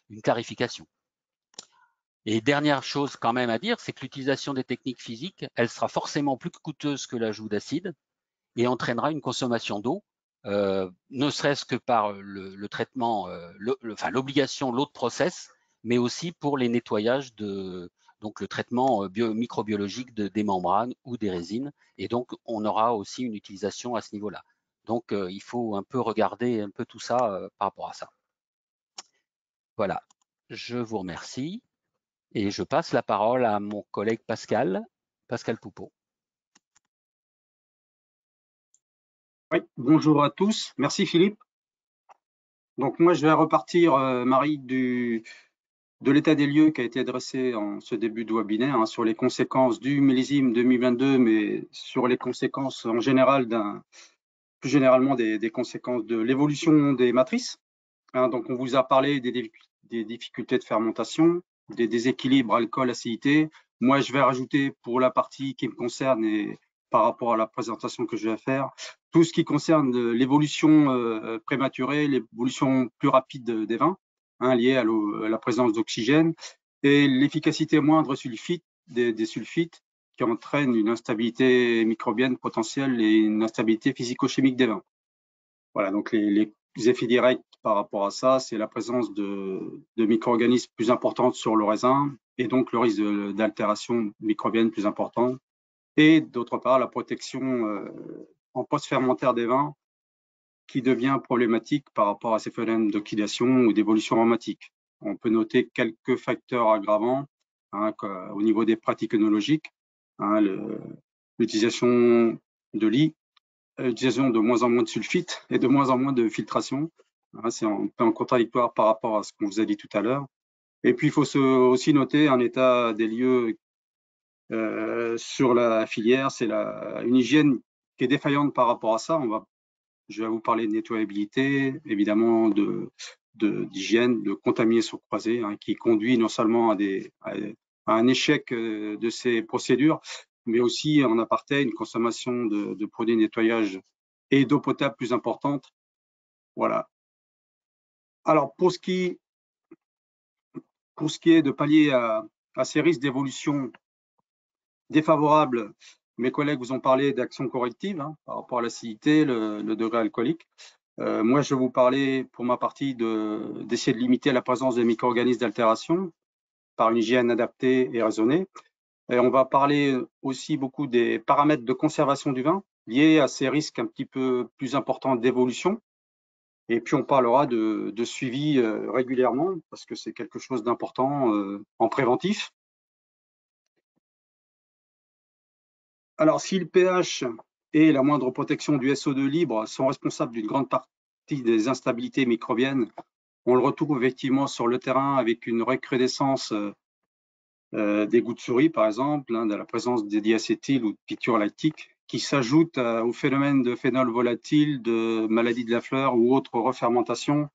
une clarification. Et dernière chose quand même à dire, c'est que l'utilisation des techniques physiques, elle sera forcément plus coûteuse que l'ajout d'acide et entraînera une consommation d'eau, ne serait-ce que par le traitement, l'obligation l'eau de process, mais aussi pour les nettoyages donc le traitement microbiologique des membranes ou des résines. Et donc, on aura aussi une utilisation à ce niveau-là. Donc, il faut un peu regarder un peu tout ça par rapport à ça. Voilà, je vous remercie. Et je passe la parole à mon collègue Pascal Poupeau. Oui, bonjour à tous. Merci Philippe. Donc moi, je vais repartir, Marie, de l'état des lieux qui a été dressé en ce début de webinaire sur les conséquences du millésime 2022, mais sur les conséquences en général, plus généralement des conséquences de l'évolution des matrices. Donc on vous a parlé des difficultés de fermentation, des déséquilibres alcool-acidité. Moi, je vais rajouter pour la partie qui me concerne et par rapport à la présentation que je vais faire, tout ce qui concerne l'évolution prématurée, l'évolution plus rapide des vins, liée à la présence d'oxygène et l'efficacité moindre des sulfites qui entraînent une instabilité microbienne potentielle et une instabilité physico-chimique des vins. Voilà, donc les effets directs par rapport à ça, c'est la présence de micro-organismes plus importants sur le raisin et donc le risque d'altération microbienne plus important. Et d'autre part, la protection en post-fermentaire des vins qui devient problématique par rapport à ces phénomènes d'oxydation ou d'évolution aromatique. On peut noter quelques facteurs aggravants au niveau des pratiques œnologiques, l'utilisation de lits, l'utilisation de moins en moins de sulfite et de moins en moins de filtration. C'est un peu en contradictoire par rapport à ce qu'on vous a dit tout à l'heure. Et puis, il faut aussi noter un état des lieux sur la filière. C'est une hygiène qui est défaillante par rapport à ça. Je vais vous parler de nettoyabilité, évidemment d'hygiène, de contamination croisée, qui conduit non seulement à un échec de ces procédures, mais aussi en aparté une consommation de produits de nettoyage et d'eau potable plus importante. Voilà. Alors, pour ce qui est de pallier à ces risques d'évolution défavorables, mes collègues vous ont parlé d'actions correctives par rapport à l'acidité, le degré alcoolique. Moi, je vais vous parler, pour ma partie, d'essayer de limiter la présence des micro-organismes d'altération par une hygiène adaptée et raisonnée. Et on va parler aussi beaucoup des paramètres de conservation du vin liés à ces risques un petit peu plus importants d'évolution. Et puis, on parlera de suivi régulièrement, parce que c'est quelque chose d'important en préventif. Alors, si le pH et la moindre protection du SO2 libre sont responsables d'une grande partie des instabilités microbiennes, on le retrouve effectivement sur le terrain avec une recrudescence des gouttes de souris, par exemple, de la présence des diacétyles ou de piqûres lactiques, qui s'ajoutent au phénomène de phénol volatile, de maladie de la fleur ou autres refermentations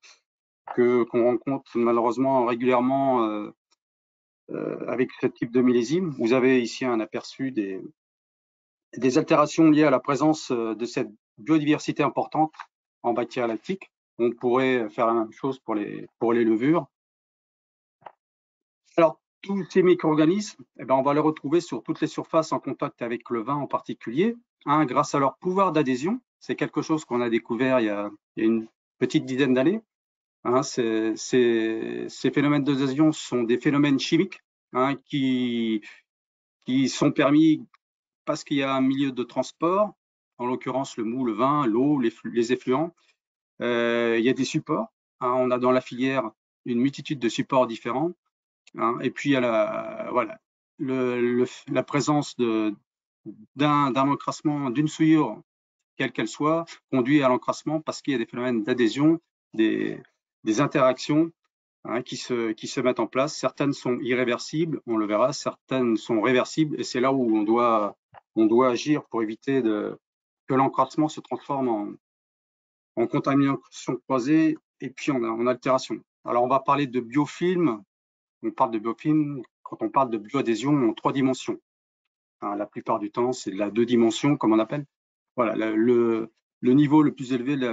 qu'on rencontre malheureusement régulièrement avec ce type de millésime. Vous avez ici un aperçu des altérations liées à la présence de cette biodiversité importante en bactéries lactiques. On pourrait faire la même chose pour les levures. Alors, tous ces micro-organismes, on va les retrouver sur toutes les surfaces en contact avec le vin en particulier, grâce à leur pouvoir d'adhésion. C'est quelque chose qu'on a découvert il y a une petite dizaine d'années. Ces phénomènes d'adhésion sont des phénomènes chimiques qui sont permis parce qu'il y a un milieu de transport, en l'occurrence le mou, le vin, l'eau, les effluents. Il y a des supports. On a dans la filière une multitude de supports différents. Et puis, il y a la présence d'un encrassement, d'une souillure, quelle qu'elle soit, conduit à l'encrassement parce qu'il y a des phénomènes d'adhésion, des interactions qui se mettent en place. Certaines sont irréversibles, on le verra, certaines sont réversibles, et c'est là où on doit agir pour éviter que l'encrassement se transforme en contamination croisée et puis en altération. Alors, on va parler de biofilm. On parle de biofilm quand on parle de bioadhésion en 3 dimensions. La plupart du temps, c'est de la 2 dimensions, comme on appelle. Voilà, le niveau le plus élevé de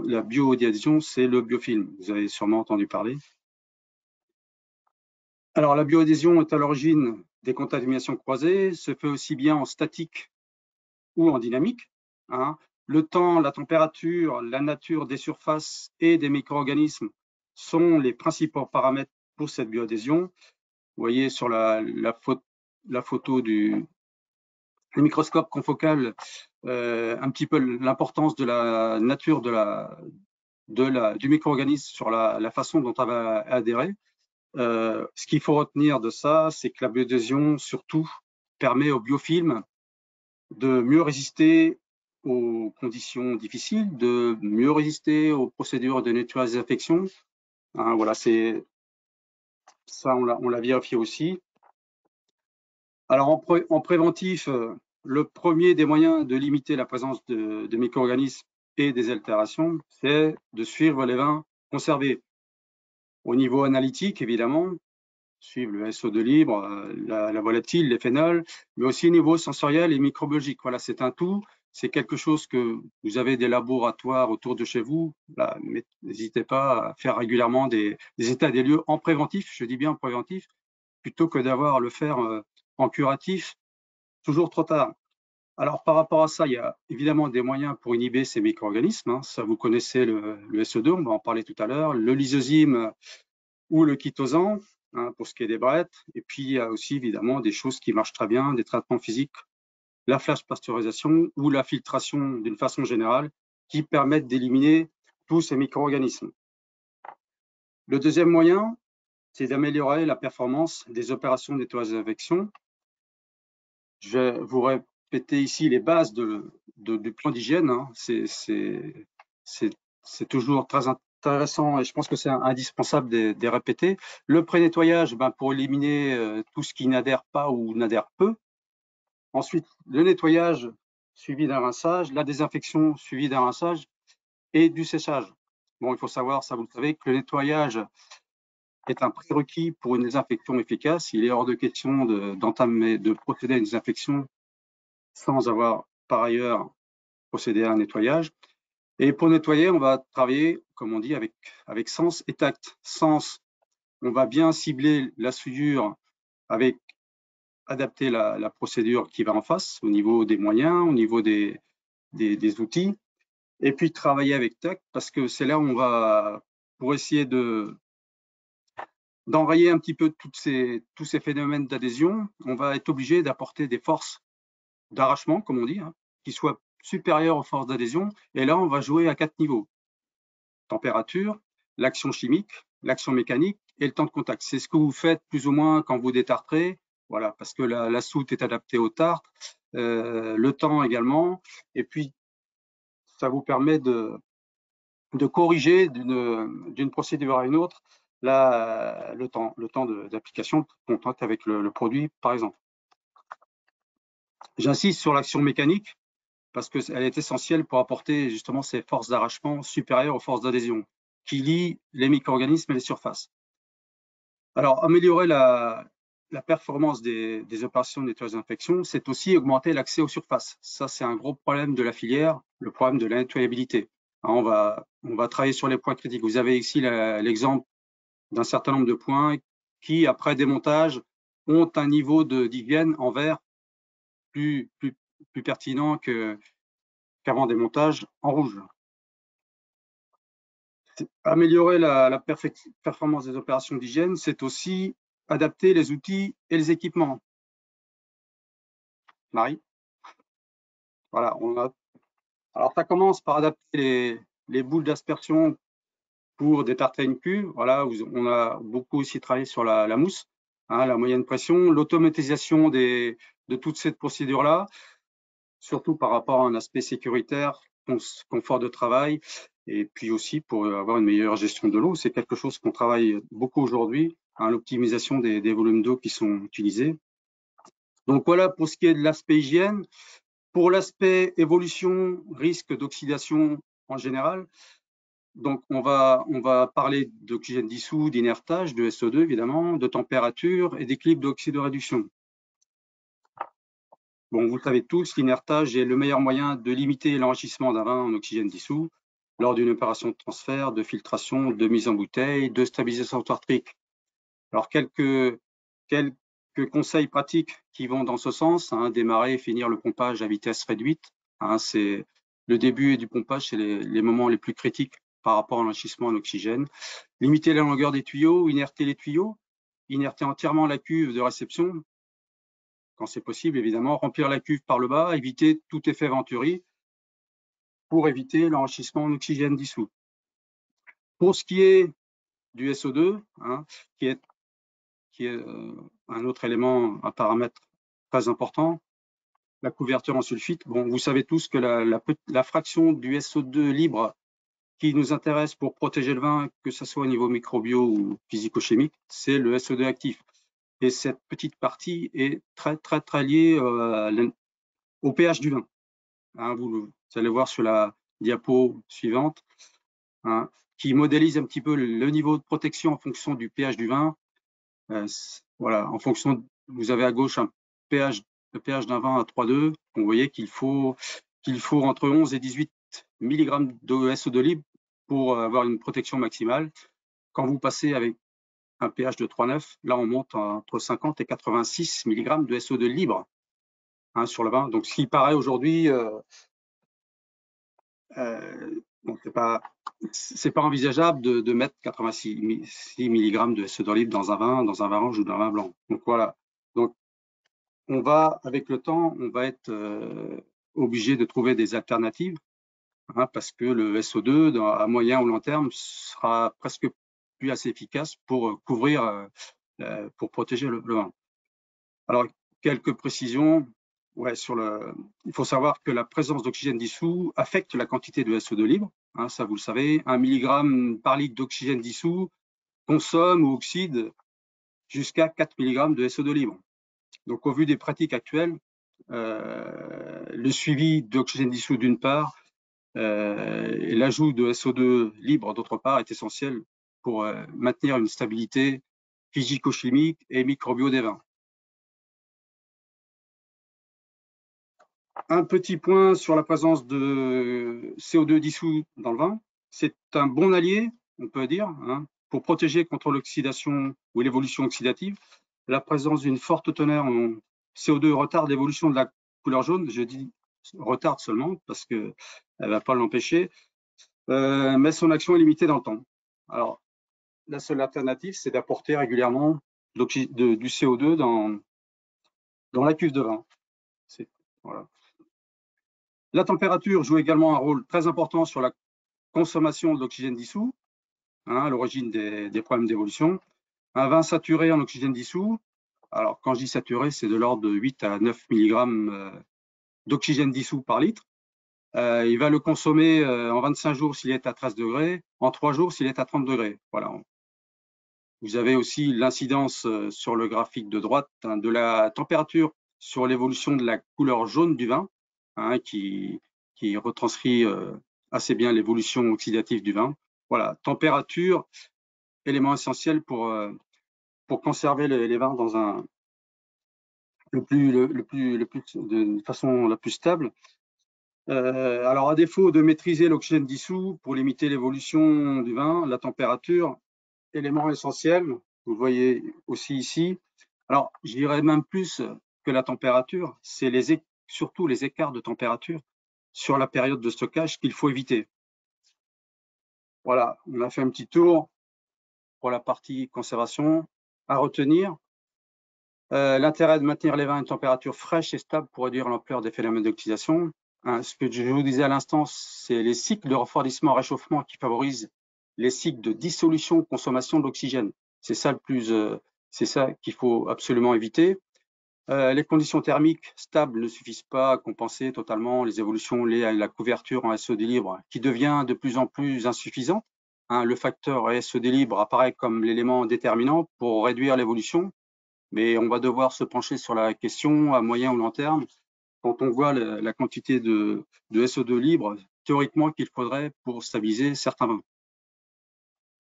la bioadhésion, c'est le biofilm. Vous avez sûrement entendu parler. Alors, la bioadhésion est à l'origine des contaminations croisées, se fait aussi bien en statique ou en dynamique. Le temps, la température, la nature des surfaces et des micro-organismes sont les principaux paramètres pour cette bioadhésion. Vous voyez sur la photo du microscope confocal un petit peu l'importance de la nature du micro-organisme sur la façon dont elle va adhérer. Ce qu'il faut retenir de ça, c'est que la bioadhésion, surtout, permet au biofilm de mieux résister aux conditions difficiles, de mieux résister aux procédures de nettoyage des infections. Voilà, c'est ça, on l'a vérifié aussi. Alors, en préventif, le premier des moyens de limiter la présence de micro-organismes et des altérations, c'est de suivre les vins conservés. Au niveau analytique, évidemment, suivre le SO2 libre, la volatile, les phénols, mais aussi au niveau sensoriel et microbiologique. Voilà, c'est un tout. C'est quelque chose que vous avez des laboratoires autour de chez vous. N'hésitez pas à faire régulièrement des états des lieux en préventif, je dis bien en préventif, plutôt que d'avoir à le faire en curatif. toujours trop tard. Alors, par rapport à ça, il y a évidemment des moyens pour inhiber ces micro-organismes. Hein. Ça, vous connaissez le SO2, on va en parler tout à l'heure, le lysozyme ou le chitosan, hein, pour ce qui est des brettes. Et puis, il y a aussi évidemment des choses qui marchent très bien, des traitements physiques, la flash pasteurisation ou la filtration d'une façon générale, qui permettent d'éliminer tous ces micro-organismes. Le deuxième moyen, c'est d'améliorer la performance des opérations de nettoyage d'infection. Je vais vous répéter ici les bases du plan d'hygiène. Hein. C'est toujours très intéressant et je pense que c'est indispensable de les répéter. Le pré-nettoyage, pour éliminer tout ce qui n'adhère pas ou n'adhère peu. Ensuite, le nettoyage suivi d'un rinçage, la désinfection suivie d'un rinçage et du séchage. Bon, il faut savoir, ça vous le savez, que le nettoyage est un prérequis pour une désinfection efficace. Il est hors de question de procéder à une désinfection sans avoir par ailleurs procédé à un nettoyage. Et pour nettoyer, on va travailler, comme on dit, avec sens et tact. Sens, on va bien cibler la soudure avec adapter la procédure qui va en face au niveau des moyens, au niveau des outils. Et puis travailler avec tact parce que c'est là où on va, pour essayer d'enrayer un petit peu tous ces phénomènes d'adhésion, on va être obligé d'apporter des forces d'arrachement, comme on dit, hein, qui soient supérieures aux forces d'adhésion. Et là, on va jouer à 4 niveaux. Température, l'action chimique, l'action mécanique et le temps de contact. C'est ce que vous faites plus ou moins quand vous détartrez, voilà, parce que la soute est adaptée au tartre, le temps également, et puis ça vous permet de corriger d'une procédure à une autre le temps d'application de contact avec le produit, par exemple. J'insiste sur l'action mécanique parce qu'elle est essentielle pour apporter justement ces forces d'arrachement supérieures aux forces d'adhésion qui lient les micro-organismes et les surfaces. Alors, améliorer la performance des opérations de nettoyage d'infection, c'est aussi augmenter l'accès aux surfaces. Ça, c'est un gros problème de la filière, le problème de la nettoyabilité. On va travailler sur les points critiques. Vous avez ici l'exemple d'un certain nombre de points qui, après démontage, ont un niveau d'hygiène en vert plus pertinent qu'avant démontage en rouge. Améliorer la performance des opérations d'hygiène, c'est aussi adapter les outils et les équipements. Marie? Voilà, alors ça commence par adapter les boules d'aspersion pour détartrer une cuve. Voilà, on a beaucoup aussi travaillé sur la mousse, hein, la moyenne pression, l'automatisation de toute cette procédure-là, surtout par rapport à un aspect sécuritaire, confort de travail, et puis aussi pour avoir une meilleure gestion de l'eau. C'est quelque chose qu'on travaille beaucoup aujourd'hui, hein, l'optimisation des volumes d'eau qui sont utilisés. Donc voilà pour ce qui est de l'aspect hygiène. Pour l'aspect évolution, risque d'oxydation en général, donc on va parler d'oxygène dissous, d'inertage, de SO2 évidemment, de température et d'équilibre d'oxydoréduction. Bon, vous le savez tous, l'inertage est le meilleur moyen de limiter l'enrichissement d'un vin en oxygène dissous lors d'une opération de transfert, de filtration, de mise en bouteille, de stabilisation tartrique. Alors, quelques conseils pratiques qui vont dans ce sens, hein, démarrer et finir le pompage à vitesse réduite. Hein, c'est le début du pompage, c'est les moments les plus critiques par rapport à l'enrichissement en oxygène. Limiter la longueur des tuyaux, inerter les tuyaux, inerter entièrement la cuve de réception, quand c'est possible évidemment, remplir la cuve par le bas, éviter tout effet Venturi pour éviter l'enrichissement en oxygène dissous. Pour ce qui est du SO2, hein, qui est un autre élément, un paramètre très important, la couverture en sulfite. Bon, vous savez tous que la fraction du SO2 libre qui nous intéresse pour protéger le vin, que ce soit au niveau microbio ou physico-chimique, c'est le SO2 actif. Et cette petite partie est très, très, très liée au pH du vin. Hein, vous allez voir sur la diapo suivante, hein, qui modélise un petit peu le niveau de protection en fonction du pH du vin. Voilà, en fonction, vous avez à gauche le pH d'un vin à 3,2. Vous voyez qu'il faut entre 11 et 18 mg de SO2 libre pour avoir une protection maximale. Quand vous passez avec un pH de 3,9, là on monte entre 50 et 86 mg de SO2 libre. hein, sur le vin. Donc, ce qui paraît aujourd'hui, bon, c'est pas envisageable de mettre 86 mg de SO2 libre dans un vin rouge ou dans un vin blanc. Donc voilà. Donc on va, avec le temps, on va être obligé de trouver des alternatives, hein, parce que le SO2 à moyen ou long terme sera presque plus assez efficace pour couvrir, pour protéger le vin. Alors quelques précisions. Ouais, il faut savoir que la présence d'oxygène dissous affecte la quantité de SO2 libre, hein, ça vous le savez. 1 mg par litre d'oxygène dissous consomme ou oxyde jusqu'à 4 mg de SO2 libre. Donc au vu des pratiques actuelles, le suivi d'oxygène dissous d'une part et l'ajout de SO2 libre d'autre part est essentiel pour maintenir une stabilité physico-chimique et microbio des vins. Un petit point sur la présence de CO2 dissous dans le vin. C'est un bon allié, on peut dire, hein, pour protéger contre l'oxydation ou l'évolution oxydative. La présence d'une forte teneur en CO2 retarde l'évolution de la couleur jaune. Je dis retarde seulement parce qu'elle ne va pas l'empêcher, mais son action est limitée dans le temps. Alors, la seule alternative, c'est d'apporter régulièrement du CO2 dans la cuve de vin. Voilà. La température joue également un rôle très important sur la consommation de l'oxygène dissous, hein, à l'origine des problèmes d'évolution. Un vin saturé en oxygène dissous, alors quand je dis saturé, c'est de l'ordre de 8 à 9 mg d'oxygène dissous par litre. Il va le consommer en 25 jours s'il est à 13 degrés, en 3 jours s'il est à 30 degrés. Voilà. Vous avez aussi l'incidence sur le graphique de droite, hein, de la température sur l'évolution de la couleur jaune du vin, hein, qui retranscrit assez bien l'évolution oxydative du vin. Voilà, température, élément essentiel pour conserver les vins dans de façon la plus stable. Alors, à défaut de maîtriser l'oxygène dissous pour limiter l'évolution du vin, la température, élément essentiel, vous le voyez aussi ici. Alors, je dirais même plus que la température, c'est surtout les écarts de température sur la période de stockage qu'il faut éviter. Voilà, on a fait un petit tour pour la partie conservation. À retenir, l'intérêt de maintenir les vins à une température fraîche et stable pour réduire l'ampleur des phénomènes d'oxydation. Hein, ce que je vous disais à l'instant, c'est les cycles de refroidissement-réchauffement qui favorisent les cycles de dissolution-consommation d'oxygène. C'est ça c'est ça qu'il faut absolument éviter. Les conditions thermiques stables ne suffisent pas à compenser totalement les évolutions liées à la couverture en SO2 libre, qui devient de plus en plus insuffisante. Hein, le facteur SO2 libre apparaît comme l'élément déterminant pour réduire l'évolution, mais on va devoir se pencher sur la question à moyen ou long terme quand on voit la quantité de SO2 libre théoriquement qu'il faudrait pour stabiliser certains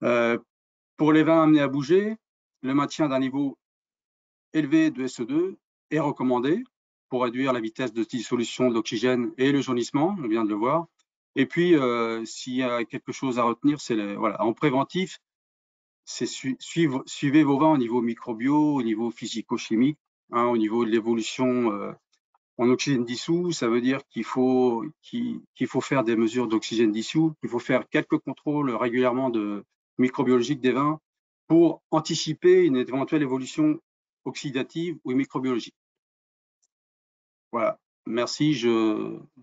vins. Pour les vins amenés à bouger, le maintien d'un niveau élevé de SO2 est recommandé pour réduire la vitesse de dissolution de l'oxygène et le jaunissement, on vient de le voir. Et puis, s'il y a quelque chose à retenir, c'est voilà, en préventif, c'est suivez vos vins au niveau microbio, au niveau physico-chimique, hein, au niveau de l'évolution en oxygène dissous. Ça veut dire qu'il faut faire des mesures d'oxygène dissous, qu'il faut faire quelques contrôles régulièrement microbiologiques des vins pour anticiper une éventuelle évolution oxydative ou microbiologique. Voilà, merci.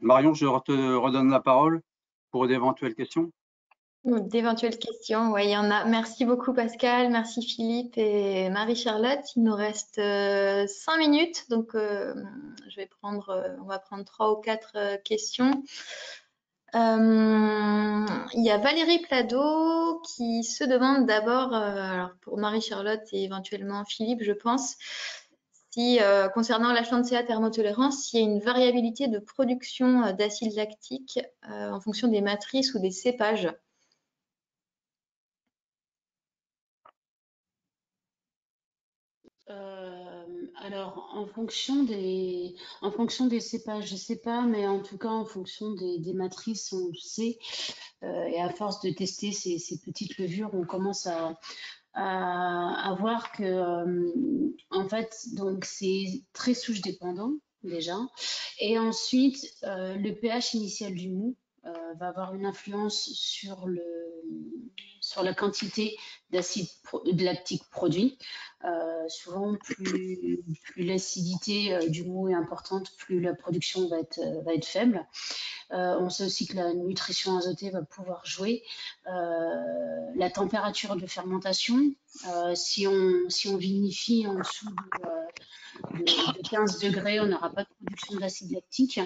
Marion, je te redonne la parole pour d'éventuelles questions. D'éventuelles questions, oui, il y en a. Merci beaucoup Pascal, merci Philippe et Marie-Charlotte. Il nous reste 5 minutes, donc on va prendre 3 ou 4 questions. Il y a Valérie Plado qui se demande d'abord, alors pour Marie-Charlotte et éventuellement Philippe, je pense, si concernant la Schlandsia thermotolérance, s'il y a une variabilité de production d'acide lactique en fonction des matrices ou des cépages. Alors, en fonction des cépages, je ne sais pas, mais en tout cas, en fonction des matrices, on sait, et à force de tester ces petites levures, on commence à voir que, en fait, donc c'est très souche dépendant. déjà. Et ensuite, le pH initial du mou va avoir une influence sur la quantité d'acide lactique produit. Souvent, plus l'acidité du mou est importante, plus la production va être faible. On sait aussi que la nutrition azotée va pouvoir jouer. La température de fermentation, si on vinifie en dessous de 15 degrés, on n'aura pas de production d'acide lactique.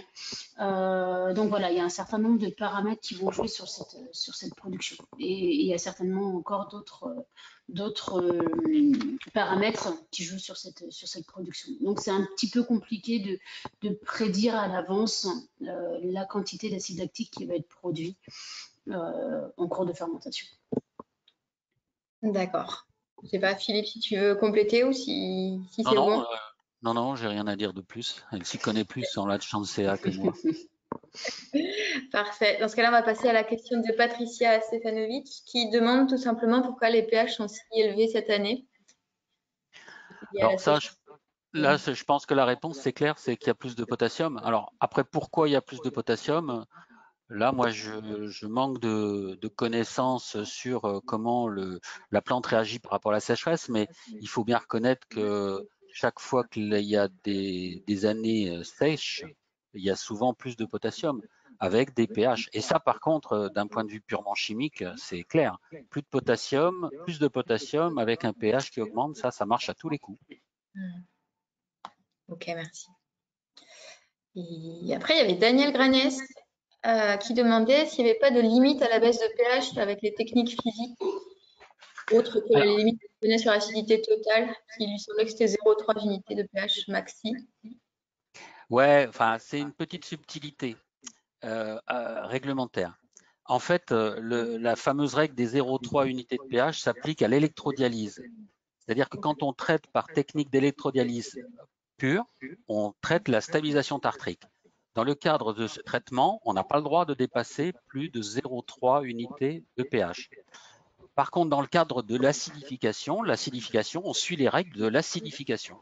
Donc voilà, il y a un certain nombre de paramètres qui vont jouer sur cette production. Et il y a certainement encore d'autres paramètres qui jouent sur cette production. Donc c'est un petit peu compliqué de prédire à l'avance la quantité d'acide lactique qui va être produit en cours de fermentation. D'accord. Je ne sais pas, Philippe, si tu veux compléter ou si c'est bon. Non, j'ai rien à dire de plus. Elle s'y connaît plus en la CA que moi. Parfait. Dans ce cas-là, on va passer à la question de Patricia Stefanovic qui demande tout simplement pourquoi les pH sont si élevés cette année. Alors ça, je pense que la réponse, c'est clair, c'est qu'il y a plus de potassium. Alors après, pourquoi il y a plus de potassium? Là, moi, je manque de connaissances sur comment la plante réagit par rapport à la sécheresse, mais il faut bien reconnaître que chaque fois qu'il y a des années sèches, il y a souvent plus de potassium avec des pH. Et ça, par contre, d'un point de vue purement chimique, c'est clair. Plus de potassium avec un pH qui augmente, ça marche à tous les coups. Ok, merci. Et après, il y avait Daniel Granès qui demandait s'il n'y avait pas de limite à la baisse de pH avec les techniques physiques, autres que la limite donnée sur l'acidité totale, qui lui semblait que c'était 0,3 unités de pH maxi. Ouais, enfin, c'est une petite subtilité réglementaire. En fait, la fameuse règle des 0,3 unités de pH s'applique à l'électrodialyse. C'est-à-dire que quand on traite par technique d'électrodialyse pure, on traite la stabilisation tartrique. Dans le cadre de ce traitement, on n'a pas le droit de dépasser plus de 0,3 unités de pH. Par contre, dans le cadre de l'acidification, on suit les règles de l'acidification.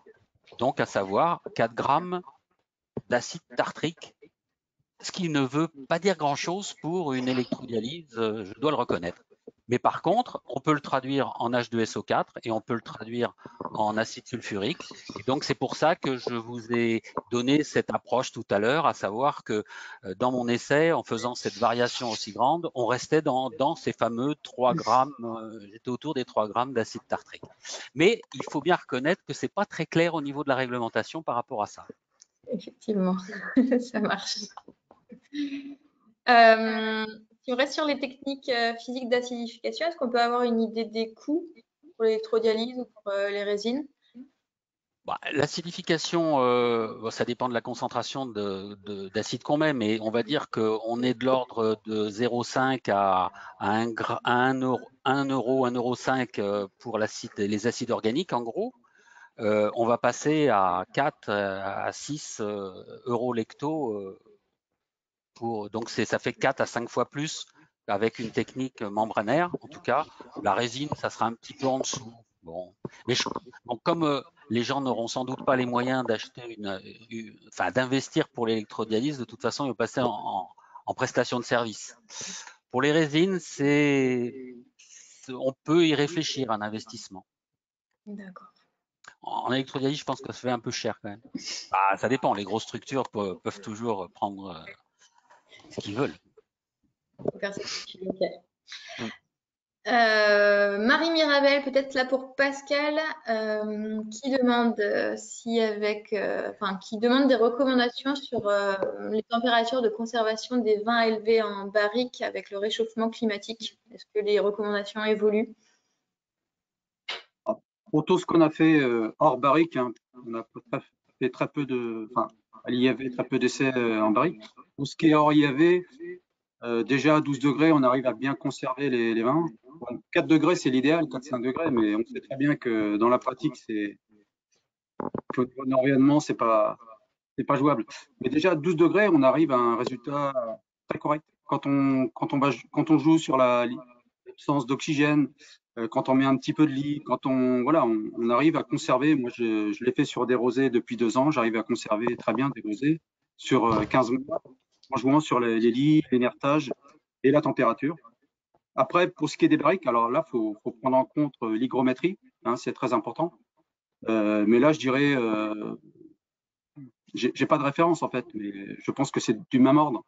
Donc, à savoir 4 grammes d'acide tartrique, ce qui ne veut pas dire grand-chose pour une électrodialyse, je dois le reconnaître. Mais par contre, on peut le traduire en H2SO4 et on peut le traduire en acide sulfurique. Et donc, c'est pour ça que je vous ai donné cette approche tout à l'heure, à savoir que dans mon essai, en faisant cette variation aussi grande, on restait dans ces fameux 3 grammes, j'étais autour des 3 grammes d'acide tartrique. Mais il faut bien reconnaître que ce n'est pas très clair au niveau de la réglementation par rapport à ça. Effectivement, ça marche. Si on reste sur les techniques physiques d'acidification, est-ce qu'on peut avoir une idée des coûts pour l'électrodialyse ou pour les résines? L'acidification, ça dépend de la concentration d'acide qu'on met, mais on va dire qu'on est de l'ordre de 0,5 à 1 euro, 1,5 € pour les acides organiques, en gros. On va passer à 4 à 6 euros l'hecto. Donc ça fait 4 à 5 fois plus avec une technique membranaire. En tout cas, la résine, ça sera un petit peu en dessous. Bon, mais donc comme les gens n'auront sans doute pas les moyens d'acheter d'investir pour l'électrodialyse, de toute façon, ils vont passer en prestation de service. Pour les résines, on peut y réfléchir, un investissement. D'accord. En électrodialyse, je pense que ça fait un peu cher quand même. Ça dépend, les grosses structures peuvent toujours prendre ce qu'ils veulent. Marie Mirabel, peut-être là pour Pascal, qui demande qui demande des recommandations sur les températures de conservation des vins élevés en barrique avec le réchauffement climatique. Est-ce que les recommandations évoluent? Pour tout ce qu'on a fait hors barrique, hein, on a fait très peu à l'IAV, très peu d'essais en barrique. Pour ce qui est hors IAV, déjà à 12 degrés, on arrive à bien conserver les vins. Bon, 4 degrés, c'est l'idéal, 4-5 degrés, mais on sait très bien que dans la pratique, qu'au niveau de l'environnement, c'est pas jouable. Mais déjà à 12 degrés, on arrive à un résultat très correct. Quand on joue sur l'absence d'oxygène, quand on met un petit peu de lit, quand on arrive à conserver. Moi, je l'ai fait sur des rosés depuis 2 ans. J'arrive à conserver très bien des rosés sur 15 mois, en jouant sur les lits, l'énertage et la température. Après, pour ce qui est des barriques, alors là, faut prendre en compte l'hygrométrie, hein, c'est très important. Mais là, je dirais, j'ai pas de référence en fait, mais je pense que c'est du même ordre.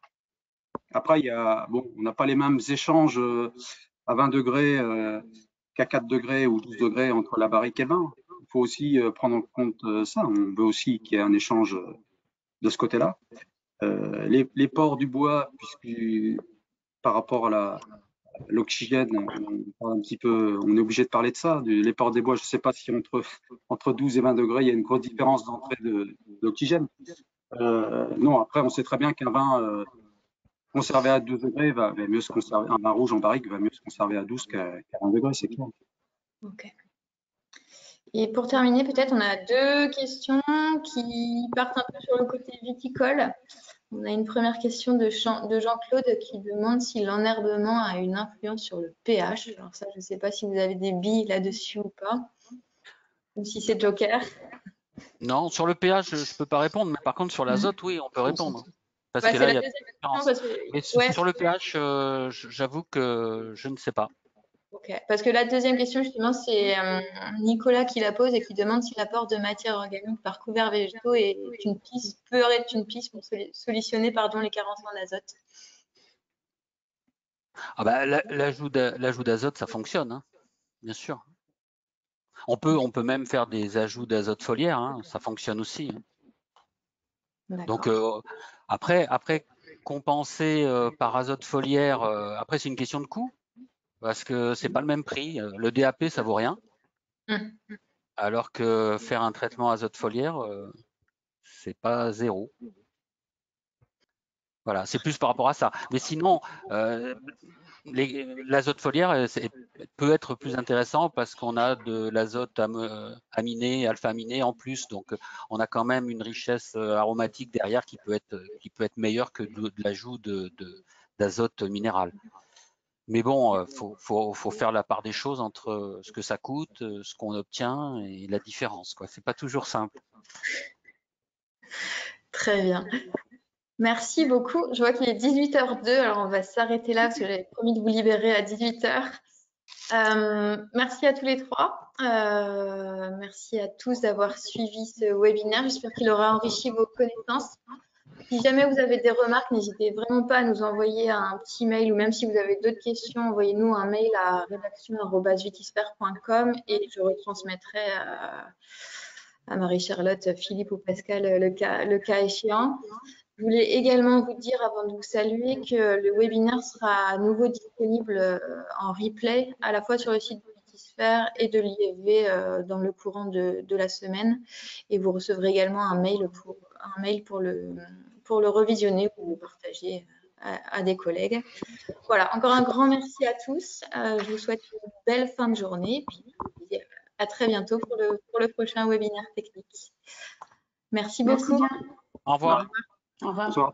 Après, on n'a pas les mêmes échanges à 20 degrés qu'à 4 degrés ou 12 degrés entre la barrique et le bain. Il faut aussi prendre en compte ça. On veut aussi qu'il y ait un échange de ce côté-là. Les pores du bois, puisque par rapport à l'oxygène, on est obligé de parler de ça. Les pores des bois, je ne sais pas si entre 12 et 20 degrés, il y a une grosse différence d'entrée d'oxygène. Non, après, on sait très bien qu'un vin conservé à 2 degrés va mieux se conserver. Un vin rouge en barrique va mieux se conserver à 12 qu'à 20 degrés, c'est clair. Ok. Et pour terminer, peut-être, on a 2 questions qui partent un peu sur le côté viticole. On a une première question de Jean-Claude qui demande si l'enherbement a une influence sur le pH. Alors ça, je ne sais pas si vous avez des billes là-dessus ou pas, ou si c'est joker. Non, sur le pH, je ne peux pas répondre, mais par contre, sur l'azote, oui, on peut répondre. Parce que là, il y a des différences. Mais sur le pH, j'avoue que je ne sais pas. Ok, parce que la deuxième question, justement, c'est Nicolas qui la pose et qui demande si l'apport de matière organique par couverts végétaux peut être une piste pour solutionner les carences en azote. Ah bah, l'ajout d'azote, ça fonctionne, hein, bien sûr. On peut même faire des ajouts d'azote foliaire, hein, ça fonctionne aussi. Donc après compenser par azote foliaire, après c'est une question de coût parce que c'est pas le même prix. Le DAP ça vaut rien, alors que faire un traitement azote foliaire c'est pas zéro. Voilà, c'est plus par rapport à ça. Mais sinon, l'azote foliaire peut être plus intéressant parce qu'on a de l'azote aminé, alpha-aminé en plus. Donc, on a quand même une richesse aromatique derrière qui peut être meilleure que de l'ajout d'azote minéral. Mais bon, faut faire la part des choses entre ce que ça coûte, ce qu'on obtient et la différence, quoi. C'est pas toujours simple. Très bien. Merci beaucoup. Je vois qu'il est 18h02, alors on va s'arrêter là parce que j'avais promis de vous libérer à 18h. Merci à tous les 3. Merci à tous d'avoir suivi ce webinaire. J'espère qu'il aura enrichi vos connaissances. Si jamais vous avez des remarques, n'hésitez vraiment pas à nous envoyer un petit mail ou même si vous avez d'autres questions, envoyez-nous un mail à rédaction@vitisphère.com et je retransmettrai à Marie-Charlotte, Philippe ou Pascal le cas échéant. Je voulais également vous dire, avant de vous saluer, que le webinaire sera à nouveau disponible en replay, à la fois sur le site de Vitisphère et de l'IFV dans le courant de la semaine. Et vous recevrez également un mail pour le revisionner ou le partager à des collègues. Voilà, encore un grand merci à tous. Je vous souhaite une belle fin de journée. Et puis, à très bientôt pour le prochain webinaire technique. Merci beaucoup. Merci bien. Au revoir. Au revoir. Bonsoir.